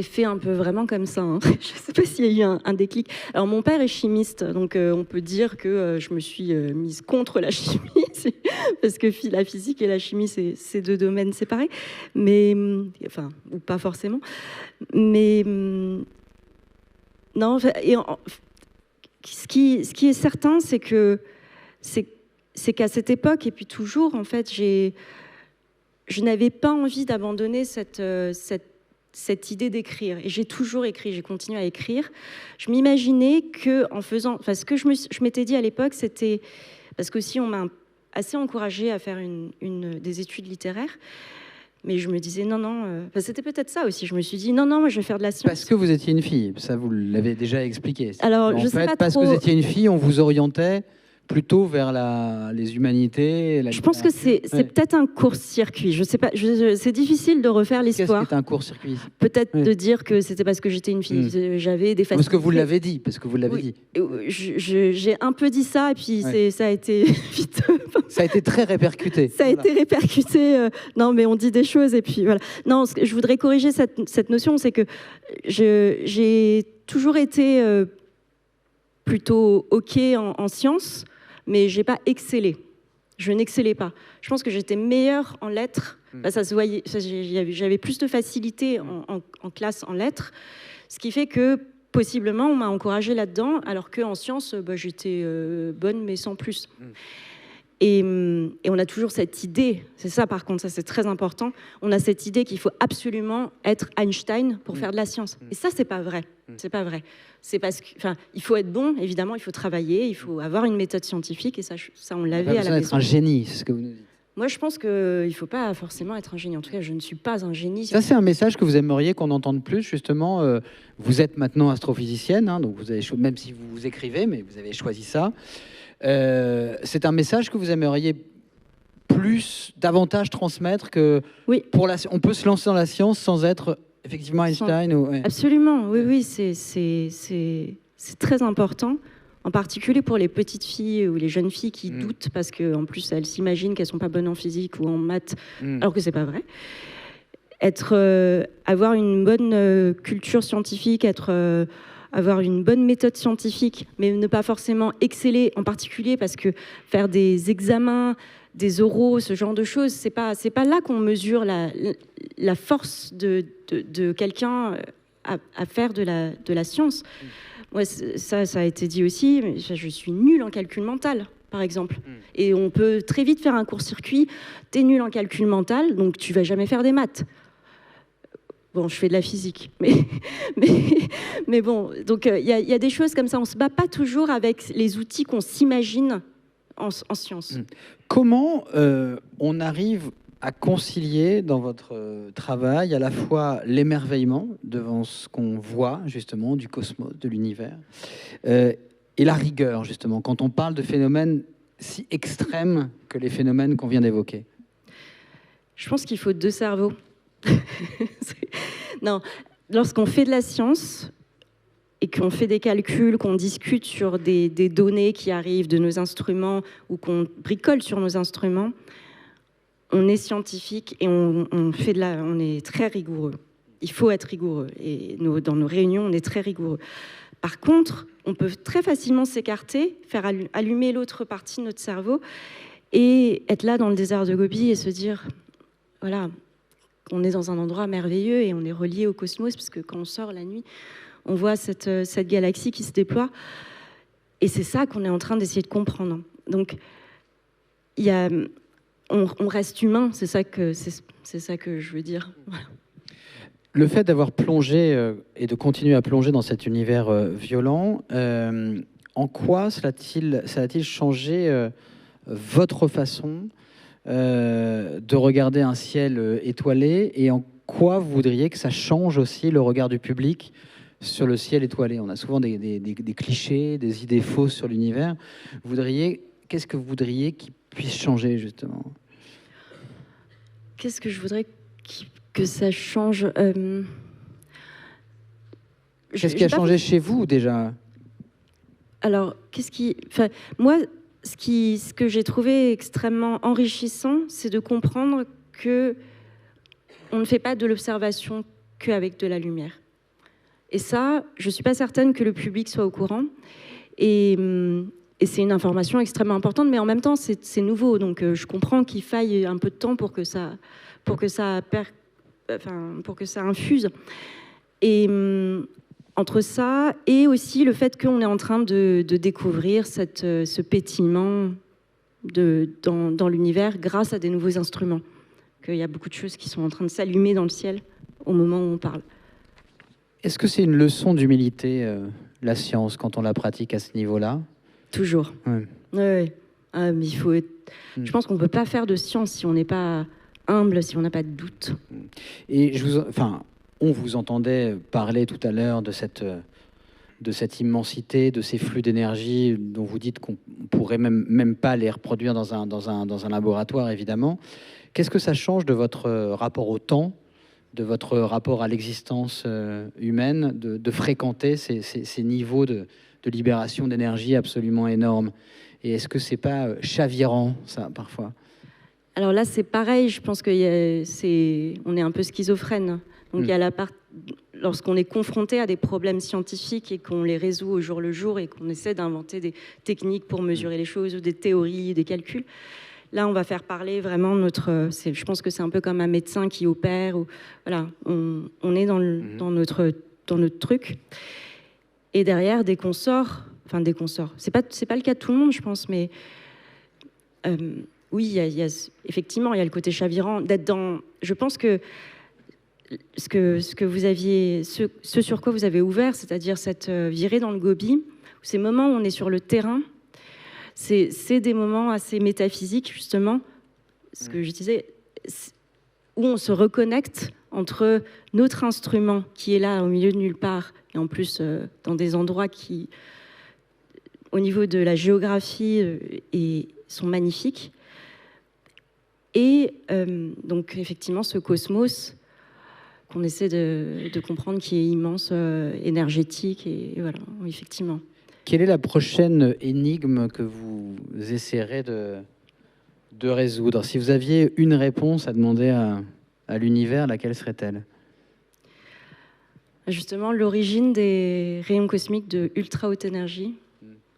fait un peu vraiment comme ça. Hein. Je ne sais pas s'il y a eu un déclic. Alors, mon père est chimiste, donc on peut dire que je me suis mise contre la chimie, parce que la physique et la chimie, c'est deux domaines séparés, mais enfin, ou pas forcément. Mais non. Ce qui est certain, c'est qu'à cette époque, et puis toujours, en fait, je n'avais pas envie d'abandonner cette idée d'écrire. Et j'ai toujours écrit, j'ai continué à écrire. Je m'imaginais qu'en faisant... Enfin, ce que je m'étais dit à l'époque, c'était... Parce qu'aussi, on m'a assez encouragée à faire des études littéraires. Mais je me disais, non... c'était peut-être ça aussi. Je me suis dit, non, moi, je vais faire de la science. Parce que vous étiez une fille. Ça, vous l'avez déjà expliqué. Alors, je sais pas parce trop... que vous étiez une fille, on vous orientait plutôt vers les humanités. Je pense que c'est peut-être un court-circuit. Je sais pas. C'est difficile de refaire l'histoire. Qu'est-ce qui est un court-circuit? Peut-être de dire que c'était parce que j'étais une fille. J'avais des facilités. Parce que vous l'avez dit. Dit. J'ai un peu dit ça, et puis ça a été vite. Ça a été très répercuté. Ça a été répercuté. Non, mais on dit des choses, et puis voilà. Non, je voudrais corriger cette notion, c'est que j'ai toujours été plutôt OK en sciences, mais j'ai pas excellé. Je n'excellais pas. Je pense que j'étais meilleure en lettres. Ça se voyait. J'avais plus de facilité en classe en lettres, ce qui fait que possiblement on m'a encouragée là-dedans, alors qu'en sciences, j'étais bonne, mais sans plus. Et on a toujours cette idée, c'est ça par contre, ça c'est très important, on a cette idée qu'il faut absolument être Einstein pour faire de la science. Et ça, c'est pas vrai. C'est pas vrai. C'est parce que, il faut être bon, évidemment, il faut travailler, il faut avoir une méthode scientifique, et ça on l'avait à la maison. Être un génie, c'est ce que vous nous dites. Moi, je pense qu'il ne faut pas forcément être un génie. En tout cas, je ne suis pas un génie. Ça, c'est un message que vous aimeriez qu'on entende plus, justement. Vous êtes maintenant astrophysicienne, hein, donc vous avez même si vous écrivez, mais vous avez choisi ça. C'est un message que vous aimeriez davantage transmettre que... Oui. On peut se lancer dans la science sans être effectivement Einstein Absolument, oui, c'est très important. En particulier pour les petites filles ou les jeunes filles qui doutent parce qu'en plus elles s'imaginent qu'elles ne sont pas bonnes en physique ou en maths, alors que ce n'est pas vrai. Avoir une bonne culture scientifique, avoir une bonne méthode scientifique, mais ne pas forcément exceller, en particulier parce que faire des examens, des oraux, ce genre de choses, c'est pas là qu'on mesure la force de quelqu'un à faire de la science. Moi, ça a été dit aussi, mais je suis nulle en calcul mental, par exemple. Et on peut très vite faire un court-circuit. T'es nul en calcul mental, donc tu vas jamais faire des maths. Bon, je fais de la physique, mais bon. Donc, il y a des choses comme ça. On se bat pas toujours avec les outils qu'on s'imagine en sciences. Comment on arrive à concilier dans votre travail à la fois l'émerveillement devant ce qu'on voit justement du cosmos, de l'univers, et la rigueur justement quand on parle de phénomènes si extrêmes que les phénomènes qu'on vient d'évoquer? Je pense qu'il faut deux cerveaux. Non, lorsqu'on fait de la science et qu'on fait des calculs, qu'on discute sur des données qui arrivent de nos instruments ou qu'on bricole sur nos instruments, on est scientifique et on est très rigoureux. Il faut être rigoureux. Et dans nos réunions, on est très rigoureux. Par contre, on peut très facilement s'écarter, faire allumer l'autre partie de notre cerveau et être là dans le désert de Gobi et se dire, voilà, on est dans un endroit merveilleux et on est relié au cosmos, parce que quand on sort la nuit, on voit cette galaxie qui se déploie. Et c'est ça qu'on est en train d'essayer de comprendre. Donc, on reste humain, c'est ça que je veux dire. Voilà. Le fait d'avoir plongé et de continuer à plonger dans cet univers violent, en quoi ça a-t-il changé votre façon de regarder un ciel étoilé, et en quoi vous voudriez que ça change aussi le regard du public sur le ciel étoilé? On a souvent des clichés, des idées fausses sur l'univers. Qu'est-ce que vous voudriez qu'il puisse changer, justement? Qu'est-ce que je voudrais que ça change? Qu'est-ce qui a changé chez vous, déjà? Alors, moi, ce que j'ai trouvé extrêmement enrichissant, c'est de comprendre que on ne fait pas de l'observation qu'avec de la lumière. Et ça, je ne suis pas certaine que le public soit au courant. Et c'est une information extrêmement importante, mais en même temps, c'est nouveau. Donc, je comprends qu'il faille un peu de temps pour que ça infuse. Et entre ça et aussi le fait qu'on est en train de découvrir ce pétillement dans l'univers grâce à des nouveaux instruments, qu'il y a beaucoup de choses qui sont en train de s'allumer dans le ciel au moment où on parle. Est-ce que c'est une leçon d'humilité, la science, quand on la pratique à ce niveau-là? Toujours. Ouais. Ouais. Ah, mais il faut Je pense qu'on ne peut pas faire de science si on n'est pas humble, si on n'a pas de doute. Et on vous entendait parler tout à l'heure de cette immensité, de ces flux d'énergie dont vous dites qu'on ne pourrait même pas les reproduire dans un laboratoire, évidemment. Qu'est-ce que ça change de votre rapport au temps, de votre rapport à l'existence humaine, de fréquenter ces niveaux de libération d'énergie absolument énormes? Et est-ce que c'est pas chavirant, ça, parfois? Alors là, c'est pareil, je pense qu'on est un peu schizophrène. Donc il y a la part, lorsqu'on est confronté à des problèmes scientifiques et qu'on les résout au jour le jour et qu'on essaie d'inventer des techniques pour mesurer les choses, ou des théories, des calculs, là on va faire parler vraiment je pense que c'est un peu comme un médecin qui opère, ou voilà, on est dans notre truc. Et derrière, dès qu'on sort, c'est pas le cas de tout le monde, je pense, mais oui, effectivement, il y a le côté chavirant d'être dans. Je pense que ce que vous aviez, ce sur quoi vous avez ouvert, c'est-à-dire cette virée dans le Gobi, ces moments où on est sur le terrain, c'est des moments assez métaphysiques, justement, ce que je disais, où on se reconnecte entre notre instrument qui est là au milieu de nulle part, et en plus dans des endroits qui, au niveau de la géographie, sont magnifiques. Et donc effectivement ce cosmos qu'on essaie de comprendre, qui est immense, énergétique, et voilà, effectivement. Quelle est la prochaine énigme que vous essaierez de résoudre? Si vous aviez une réponse à demander à l'univers, laquelle serait-elle? Justement, l'origine des rayons cosmiques de ultra haute énergie,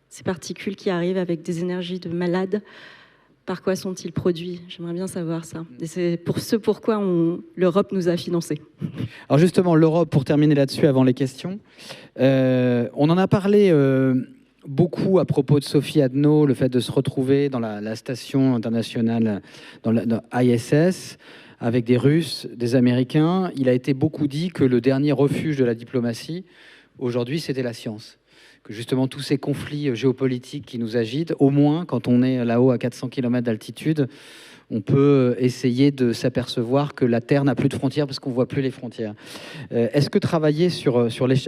ces particules qui arrivent avec des énergies de malade. Par quoi sont-ils produits? J'aimerais bien savoir ça. Et c'est pourquoi l'Europe nous a financés. Alors justement, l'Europe, pour terminer là-dessus avant les questions, on en a parlé beaucoup à propos de Sophie Adno, le fait de se retrouver dans la station internationale, dans ISS, avec des Russes, des Américains. Il a été beaucoup dit que le dernier refuge de la diplomatie, aujourd'hui, c'était la science. Que justement tous ces conflits géopolitiques qui nous agitent, au moins quand on est là-haut à 400 km d'altitude, on peut essayer de s'apercevoir que la Terre n'a plus de frontières parce qu'on ne voit plus les frontières. Est-ce que travailler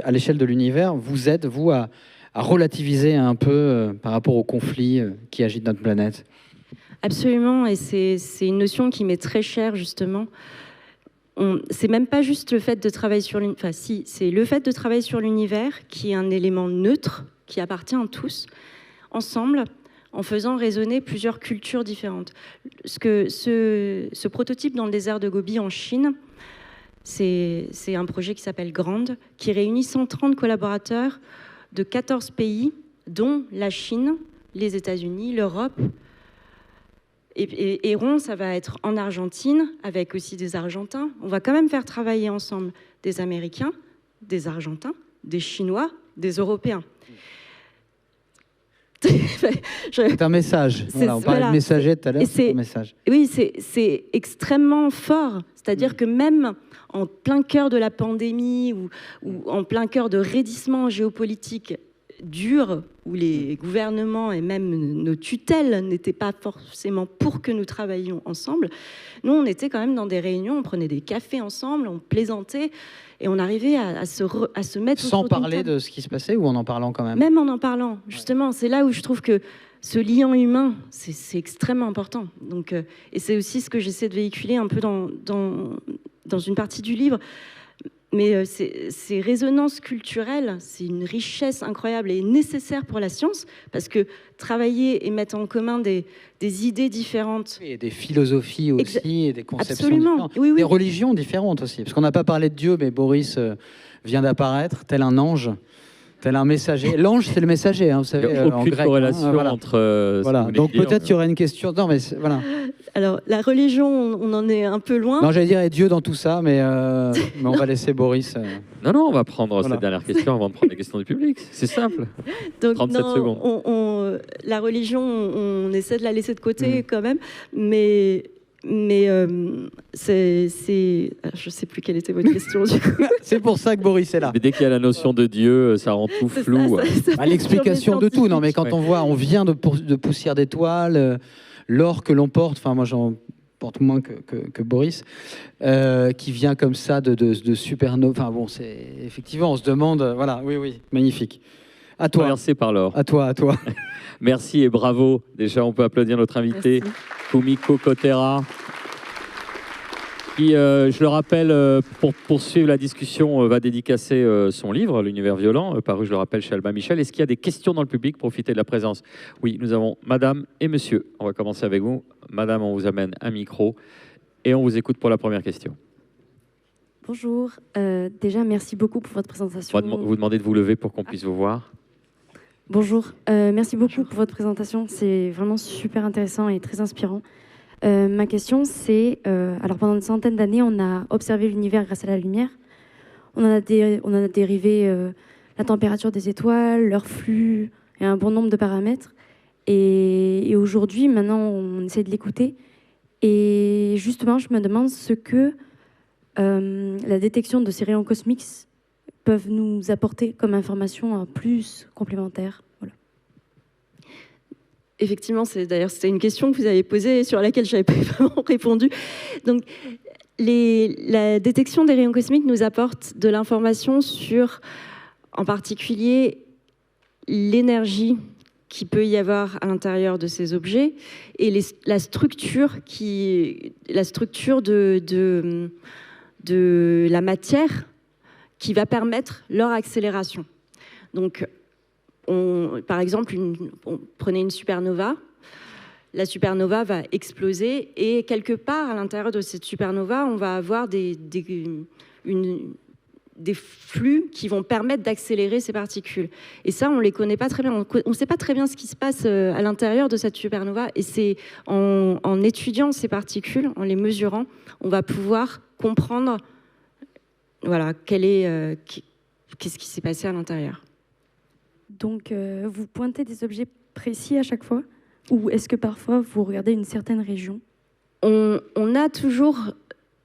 à l'échelle de l'univers vous aide, vous, à relativiser un peu par rapport aux conflits qui agitent notre planète? Absolument, et c'est une notion qui m'est très chère, justement. C'est même pas juste le fait de travailler sur l'univers, enfin si, c'est le fait de travailler sur l'univers qui est un élément neutre, qui appartient à tous, ensemble, en faisant résonner plusieurs cultures différentes. Ce prototype dans le désert de Gobi en Chine, c'est un projet qui s'appelle Grand, qui réunit 130 collaborateurs de 14 pays, dont la Chine, les États-Unis, l'Europe, Et rond, ça va être en Argentine, avec aussi des Argentins. On va quand même faire travailler ensemble des Américains, des Argentins, des Chinois, des Européens. C'est un message. Voilà, on parlait de messager tout à l'heure, c'est un message. Oui, c'est extrêmement fort. C'est-à-dire que même en plein cœur de la pandémie ou en plein cœur de raidissement géopolitique dur, où les gouvernements et même nos tutelles n'étaient pas forcément pour que nous travaillions ensemble, nous, on était quand même dans des réunions, on prenait des cafés ensemble, on plaisantait, et on arrivait à se mettre... Sans parler de ce qui se passait ou en parlant quand même? Même en parlant, justement. C'est là où je trouve que ce lien humain, c'est extrêmement important. Donc, et c'est aussi ce que j'essaie de véhiculer un peu dans une partie du livre. Mais ces résonances culturelles, c'est une richesse incroyable et nécessaire pour la science, parce que travailler et mettre en commun des idées différentes... Et des philosophies aussi, et des conceptions différentes. Oui, oui. Des religions différentes aussi. Parce qu'on n'a pas parlé de Dieu, mais Boris vient d'apparaître, tel un ange, tel un messager. L'ange, c'est le messager, hein, vous savez, il n'y a aucune grec, corrélation voilà. entre... Voilà. Donc peut-être il y aurait une question... Non, mais voilà. Alors, la religion, on en est un peu loin. Non, j'allais dire et Dieu dans tout ça, mais on va laisser Boris... Non, on va prendre cette dernière question avant de prendre les questions du public. C'est simple. Donc, 37 secondes. La religion, on essaie de la laisser de côté quand même, mais je sais plus quelle était votre question du coup. C'est pour ça que Boris est là. Mais dès qu'il y a la notion de Dieu, ça rend tout flou. L'explication de tout. Non, mais quand on voit, on vient de poussière d'étoiles, l'or que l'on porte, enfin moi j'en porte moins que Boris, qui vient comme ça de supernova. Enfin bon, c'est effectivement, on se demande, voilà, oui, magnifique. À toi. Traversé par l'or. À toi. Merci et bravo. Déjà, on peut applaudir notre invité, Kumiko Kotera, qui, je le rappelle, pour poursuivre la discussion, va dédicacer son livre, L'univers violent, paru, je le rappelle, chez Albin Michel. Est-ce qu'il y a des questions dans le public? Profitez de la présence. Oui, nous avons madame et monsieur. On va commencer avec vous. Madame, on vous amène un micro et on vous écoute pour la première question. Bonjour. Déjà, merci beaucoup pour votre présentation. On va vous demander de vous lever pour qu'on puisse vous voir. Bonjour. Merci beaucoup pour votre présentation. C'est vraiment super intéressant et très inspirant. Ma question, c'est... alors, pendant une centaine d'années, on a observé l'univers grâce à la lumière. On en a dérivé la température des étoiles, leur flux et un bon nombre de paramètres. Et aujourd'hui, maintenant, on essaie de l'écouter. Et justement, je me demande ce que la détection de ces rayons cosmiques peuvent nous apporter comme information plus complémentaire. Voilà. Effectivement, c'était une question que vous avez posée sur laquelle je n'avais pas vraiment répondu. Donc, la détection des rayons cosmiques nous apporte de l'information sur, en particulier, l'énergie qu'il peut y avoir à l'intérieur de ces objets et la structure de la matière qui va permettre leur accélération. Donc, par exemple, prenez une supernova. La supernova va exploser et quelque part, à l'intérieur de cette supernova, on va avoir des flux qui vont permettre d'accélérer ces particules. Et ça, on ne les connaît pas très bien. On ne sait pas très bien ce qui se passe à l'intérieur de cette supernova. Et c'est en étudiant ces particules, en les mesurant, on va pouvoir comprendre voilà, qu'est-ce qui s'est passé à l'intérieur. Donc, vous pointez des objets précis à chaque fois? Ou est-ce que parfois, vous regardez une certaine région? On a toujours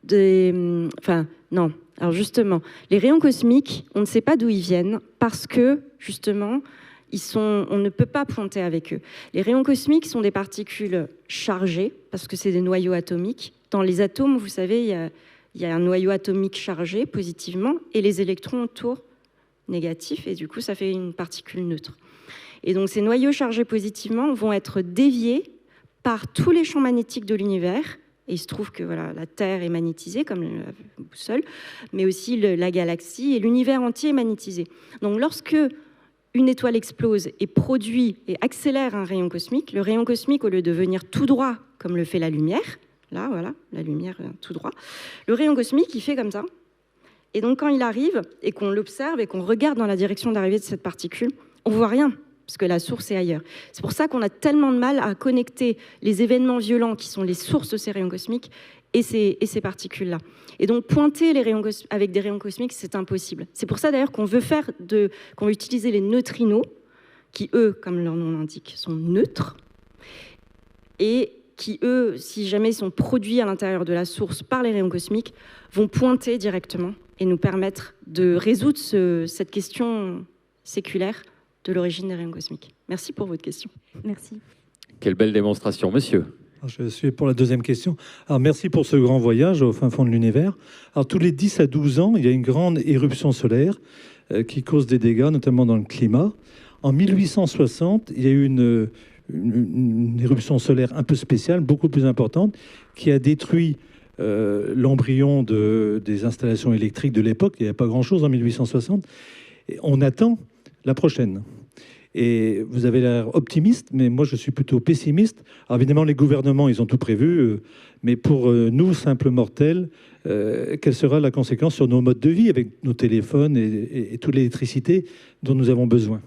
des... Enfin, non. Alors justement, les rayons cosmiques, on ne sait pas d'où ils viennent parce que, justement, on ne peut pas pointer avec eux. Les rayons cosmiques sont des particules chargées parce que c'est des noyaux atomiques. Dans les atomes, vous savez, il y a un noyau atomique chargé positivement et les électrons autour négatifs, et du coup, ça fait une particule neutre. Et donc, ces noyaux chargés positivement vont être déviés par tous les champs magnétiques de l'univers. Et il se trouve que voilà, la Terre est magnétisée, comme la boussole, mais aussi la galaxie et l'univers entier est magnétisé. Donc, lorsque une étoile explose et produit et accélère un rayon cosmique, le rayon cosmique, au lieu de venir tout droit, comme le fait la lumière, là, voilà, la lumière tout droit, le rayon cosmique, il fait comme ça. Et donc, quand il arrive et qu'on l'observe et qu'on regarde dans la direction d'arrivée de cette particule, on ne voit rien. parce que la source est ailleurs. C'est pour ça qu'on a tellement de mal à connecter les événements violents qui sont les sources de ces rayons cosmiques et ces particules-là. Et donc pointer les rayons avec des rayons cosmiques, c'est impossible. C'est pour ça d'ailleurs qu'on veut utiliser les neutrinos, qui eux, comme leur nom l'indique, sont neutres, et qui eux, si jamais sont produits à l'intérieur de la source par les rayons cosmiques, vont pointer directement et nous permettre de résoudre cette question séculaire de l'origine des rayons cosmiques. Merci pour votre question. Merci. Quelle belle démonstration, monsieur. Je suis pour la deuxième question. Alors, merci pour ce grand voyage au fin fond de l'univers. Alors, tous les 10 à 12 ans, il y a une grande éruption solaire qui cause des dégâts, notamment dans le climat. En 1860, il y a eu une éruption solaire un peu spéciale, beaucoup plus importante, qui a détruit l'embryon des installations électriques de l'époque. Il n'y avait pas grand-chose en 1860. Et on attend la prochaine. Et vous avez l'air optimiste, mais moi je suis plutôt pessimiste. Alors évidemment, les gouvernements, ils ont tout prévu, mais pour nous, simples mortels, quelle sera la conséquence sur nos modes de vie avec nos téléphones et toute l'électricité dont nous avons besoin?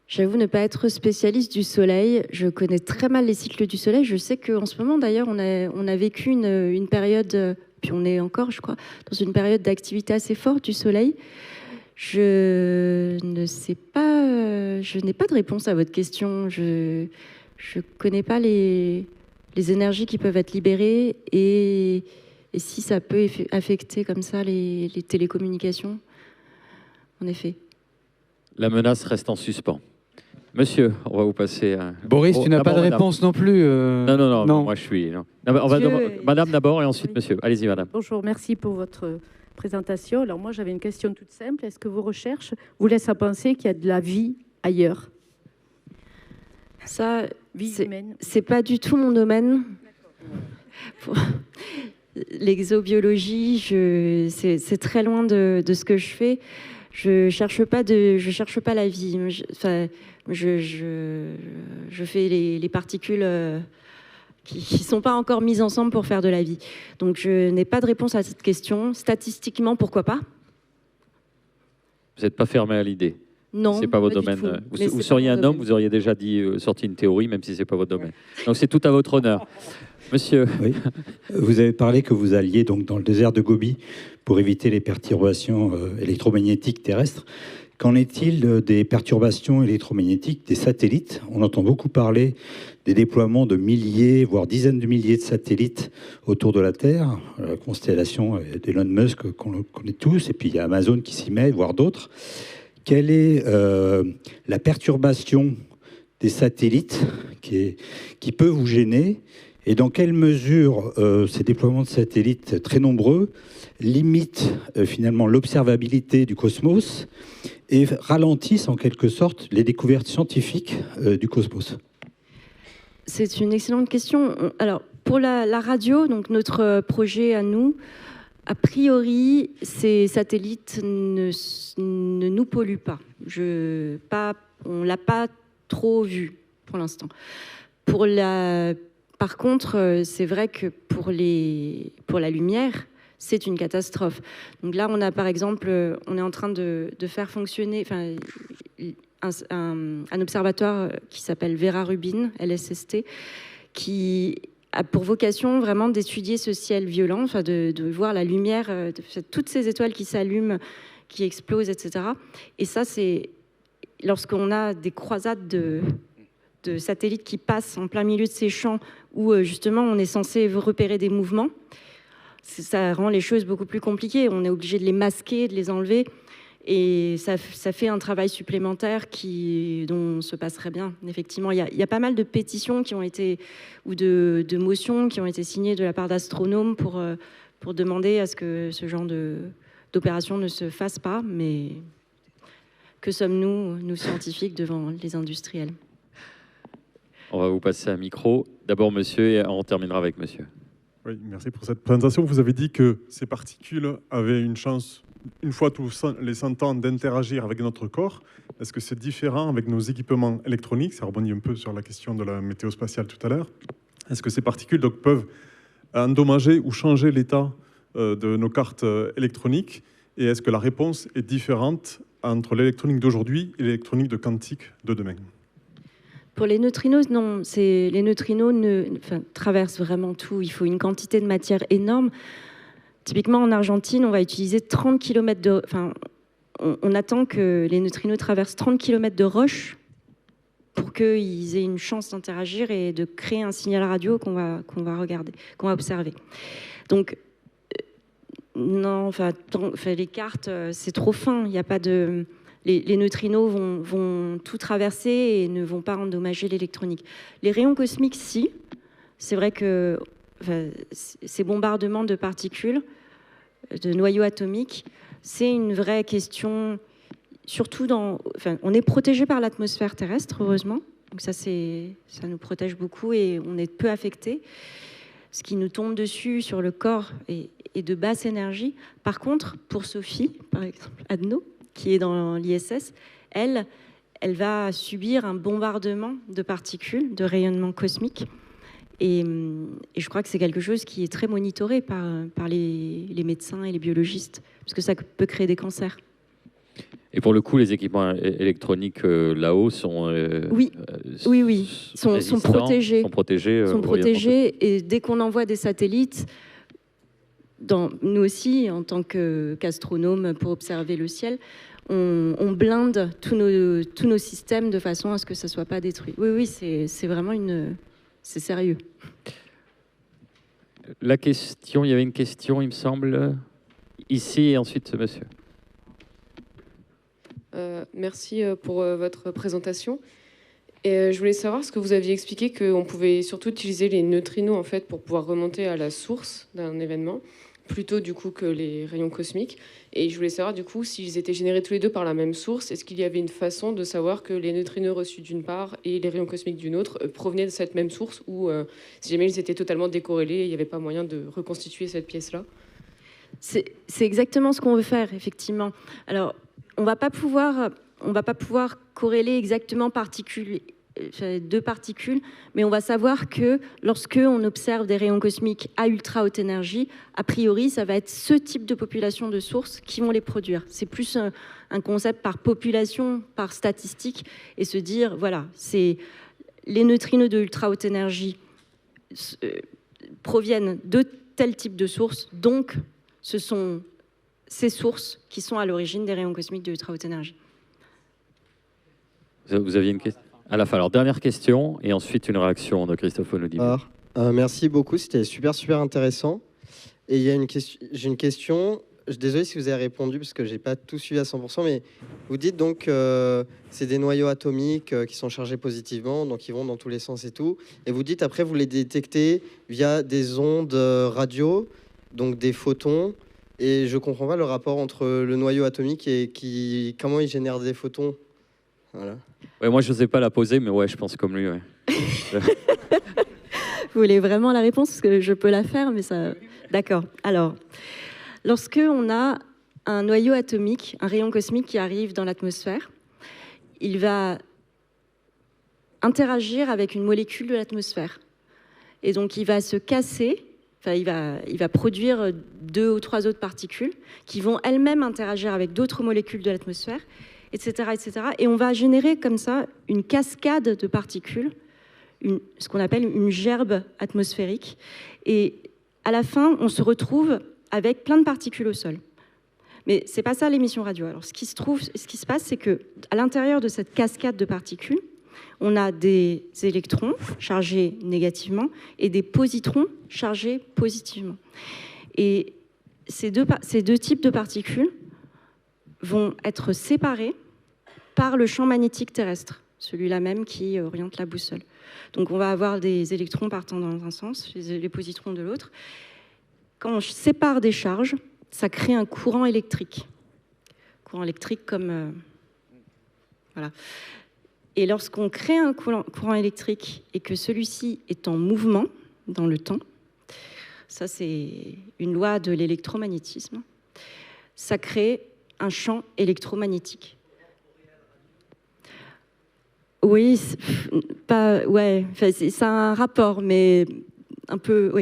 J'avoue ne pas être spécialiste du soleil. Je connais très mal les cycles du soleil. Je sais qu'en ce moment, d'ailleurs, on a vécu une période, puis on est encore, je crois, dans une période d'activité assez forte du soleil. Je ne sais pas, je n'ai pas de réponse à votre question. Je connais pas les énergies qui peuvent être libérées et si ça peut affecter comme ça les télécommunications. En effet. La menace reste en suspens. Monsieur, on va vous passer à... Boris, tu n'as pas de réponse non plus. Non, moi je suis... Non. Madame d'abord et ensuite monsieur. Allez-y, madame. Bonjour, merci pour votre présentation. Alors moi, j'avais une question toute simple. Est-ce que vos recherches vous laissent à penser qu'il y a de la vie ailleurs? Ça, c'est pas du tout mon domaine. L'exobiologie, c'est très loin de ce que je fais. Je cherche pas la vie. Je fais les particules qui sont pas encore mises ensemble pour faire de la vie. Donc je n'ai pas de réponse à cette question. Statistiquement, pourquoi pas? Vous n'êtes pas fermé à l'idée? Non. C'est pas votre domaine. Vous seriez un homme, vous auriez déjà sorti une théorie, même si c'est pas votre domaine. Donc c'est tout à votre honneur. Monsieur. Oui. Vous avez parlé que vous alliez donc dans le désert de Gobi pour éviter les perturbations électromagnétiques terrestres. Qu'en est-il des perturbations électromagnétiques des satellites? On entend beaucoup parler des déploiements de milliers, voire dizaines de milliers de satellites autour de la Terre. La constellation d'Elon Musk qu'on connaît tous, et puis il y a Amazon qui s'y met, voire d'autres. Quelle est la perturbation des satellites qui peut vous gêner? Et dans quelle mesure ces déploiements de satellites très nombreux limitent finalement l'observabilité du cosmos et ralentissent en quelque sorte les découvertes scientifiques du cosmos? C'est une excellente question. Alors, pour la radio, donc notre projet à nous, a priori, ces satellites ne nous polluent pas. On ne l'a pas trop vu pour l'instant. Par contre, c'est vrai que pour la lumière, c'est une catastrophe. Donc là, on a par exemple, on est en train de faire fonctionner un observatoire qui s'appelle Vera Rubin, LSST, qui a pour vocation vraiment d'étudier ce ciel violent, enfin de voir la lumière, toutes ces étoiles qui s'allument, qui explosent, etc. Et ça, c'est lorsqu'on a des croisades de satellites qui passent en plein milieu de ces champs où justement on est censé repérer des mouvements, ça rend les choses beaucoup plus compliquées. On est obligé de les masquer, de les enlever, et ça fait un travail supplémentaire dont on se passerait bien. Effectivement, il y a pas mal de pétitions qui ont été, ou de motions qui ont été signées de la part d'astronomes pour demander à ce que ce genre d'opération ne se fasse pas, mais que sommes-nous, nous scientifiques, devant les industriels? On va vous passer un micro. D'abord monsieur, et on terminera avec monsieur. Oui, merci pour cette présentation. Vous avez dit que ces particules avaient une chance, une fois tous les 100 ans, d'interagir avec notre corps. Est-ce que c'est différent avec nos équipements électroniques? Ça rebondit un peu sur la question de la météo spatiale tout à l'heure. Est-ce que ces particules donc, peuvent endommager ou changer l'état de nos cartes électroniques? Et est-ce que la réponse est différente entre l'électronique d'aujourd'hui et l'électronique de quantique de demain? Pour les neutrinos, non. Les neutrinos traversent vraiment tout. Il faut une quantité de matière énorme. Typiquement, en Argentine, on va utiliser 30 km de... on attend que les neutrinos traversent 30 km de roches pour qu'ils aient une chance d'interagir et de créer un signal radio qu'on va regarder, qu'on va observer. Donc, non, les cartes, c'est trop fin. Il n'y a pas de... Les neutrinos vont tout traverser et ne vont pas endommager l'électronique. Les rayons cosmiques, si. C'est vrai que ces bombardements de particules, de noyaux atomiques, c'est une vraie question, surtout on est protégé par l'atmosphère terrestre, heureusement. Donc ça nous protège beaucoup et on est peu affecté. Ce qui nous tombe dessus sur le corps est de basse énergie. Par contre, pour Sophie, par exemple, Adno, qui est dans l'ISS, elle va subir un bombardement de particules, de rayonnement cosmique. Et je crois que c'est quelque chose qui est très monitoré par les médecins et les biologistes, parce que ça peut créer des cancers. Et pour le coup, les équipements électroniques là-haut sont sont protégés. Sont protégés. Et dès qu'on envoie des satellites, nous aussi, en tant qu'astronomes, pour observer le ciel, on blinde tous nos systèmes de façon à ce que ça ne soit pas détruit. Oui, c'est vraiment c'est sérieux. La question, il y avait une question, il me semble, ici et ensuite ce monsieur. Merci pour votre présentation. Et je voulais savoir ce que vous aviez expliqué, qu'on pouvait surtout utiliser les neutrinos en fait pour pouvoir remonter à la source d'un événement, plutôt du coup que les rayons cosmiques. Et je voulais savoir du coup s'ils étaient générés tous les deux par la même source. Est-ce qu'il y avait une façon de savoir que les neutrinos reçus d'une part et les rayons cosmiques d'une autre provenaient de cette même source, ou si jamais ils étaient totalement décorrélés, il n'y avait pas moyen de reconstituer cette pièce-là? C'est exactement ce qu'on veut faire, effectivement. Alors, on va pas pouvoir corréler exactement deux particules, mais on va savoir que lorsque on observe des rayons cosmiques à ultra haute énergie, a priori, ça va être ce type de population de sources qui vont les produire. C'est plus un concept par population, par statistique, et se dire, voilà, c'est les neutrinos de ultra haute énergie proviennent de tel type de sources, donc ce sont ces sources qui sont à l'origine des rayons cosmiques de ultra haute énergie. Vous aviez une question à la fin. Alors, dernière question, et ensuite une réaction de Christophe Onodi. Merci beaucoup, c'était super intéressant. Et j'ai une question, désolé si vous avez répondu, parce que je n'ai pas tout suivi à 100%, mais vous dites donc que c'est des noyaux atomiques qui sont chargés positivement, donc ils vont dans tous les sens et tout. Et vous dites, après, vous les détectez via des ondes radio, donc des photons. Et je ne comprends pas le rapport entre le noyau atomique et comment il génère des photons. Voilà. Ouais, moi, je n'osais pas la poser, mais ouais, je pense comme lui. Ouais. Vous voulez vraiment la réponse? Parce que je peux la faire, mais ça... D'accord. Alors, lorsque on a un noyau atomique, un rayon cosmique qui arrive dans l'atmosphère, il va interagir avec une molécule de l'atmosphère. Et donc, il va se casser. Enfin, il va produire 2 ou 3 autres particules qui vont elles-mêmes interagir avec d'autres molécules de l'atmosphère, etc., etc. Et on va générer comme ça une cascade de particules, ce qu'on appelle une gerbe atmosphérique. Et à la fin, on se retrouve avec plein de particules au sol. Mais c'est pas ça l'émission radio. Alors, ce qui se passe, c'est que à l'intérieur de cette cascade de particules, on a des électrons chargés négativement et des positrons chargés positivement. Et ces deux types de particules vont être séparés par le champ magnétique terrestre, celui-là même qui oriente la boussole. Donc on va avoir des électrons partant dans un sens, les positrons de l'autre. Quand on sépare des charges, ça crée un courant électrique. Courant électrique comme... voilà. Et lorsqu'on crée un courant électrique et que celui-ci est en mouvement dans le temps, ça c'est une loi de l'électromagnétisme, ça crée un champ électromagnétique. Oui, c'est un rapport, mais un peu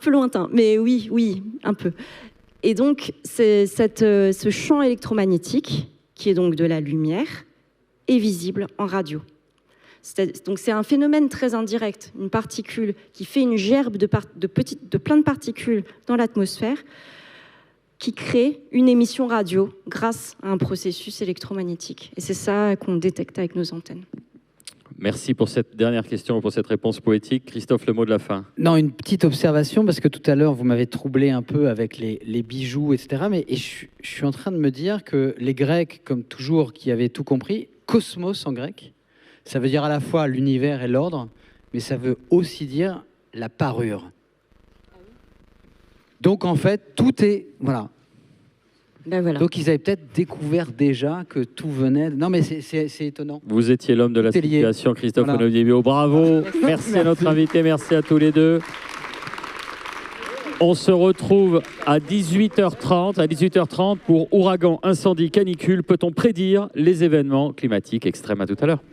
lointain, mais oui, un peu. Et donc, c'est ce champ électromagnétique qui est donc de la lumière, est visible en radio. Donc c'est un phénomène très indirect, une particule qui fait une gerbe de plein de particules dans l'atmosphère, qui crée une émission radio grâce à un processus électromagnétique. Et c'est ça qu'on détecte avec nos antennes. Merci pour cette dernière question, pour cette réponse poétique. Christophe, le mot de la fin. Non, une petite observation, parce que tout à l'heure, vous m'avez troublé un peu avec les bijoux, etc. Mais je suis en train de me dire que les Grecs, comme toujours, qui avaient tout compris, cosmos en grec, ça veut dire à la fois l'univers et l'ordre, mais ça veut aussi dire la parure. Donc en fait, tout est... Voilà. Ben voilà. Donc ils avaient peut-être découvert déjà que tout venait... Non mais c'est étonnant. Vous étiez l'homme de la situation, Christophe Onodibio. Bravo. Merci à notre invité, merci à tous les deux. On se retrouve à 18h30 pour ouragan, incendie, canicule. Peut-on prédire les événements climatiques extrêmes? À tout à l'heure.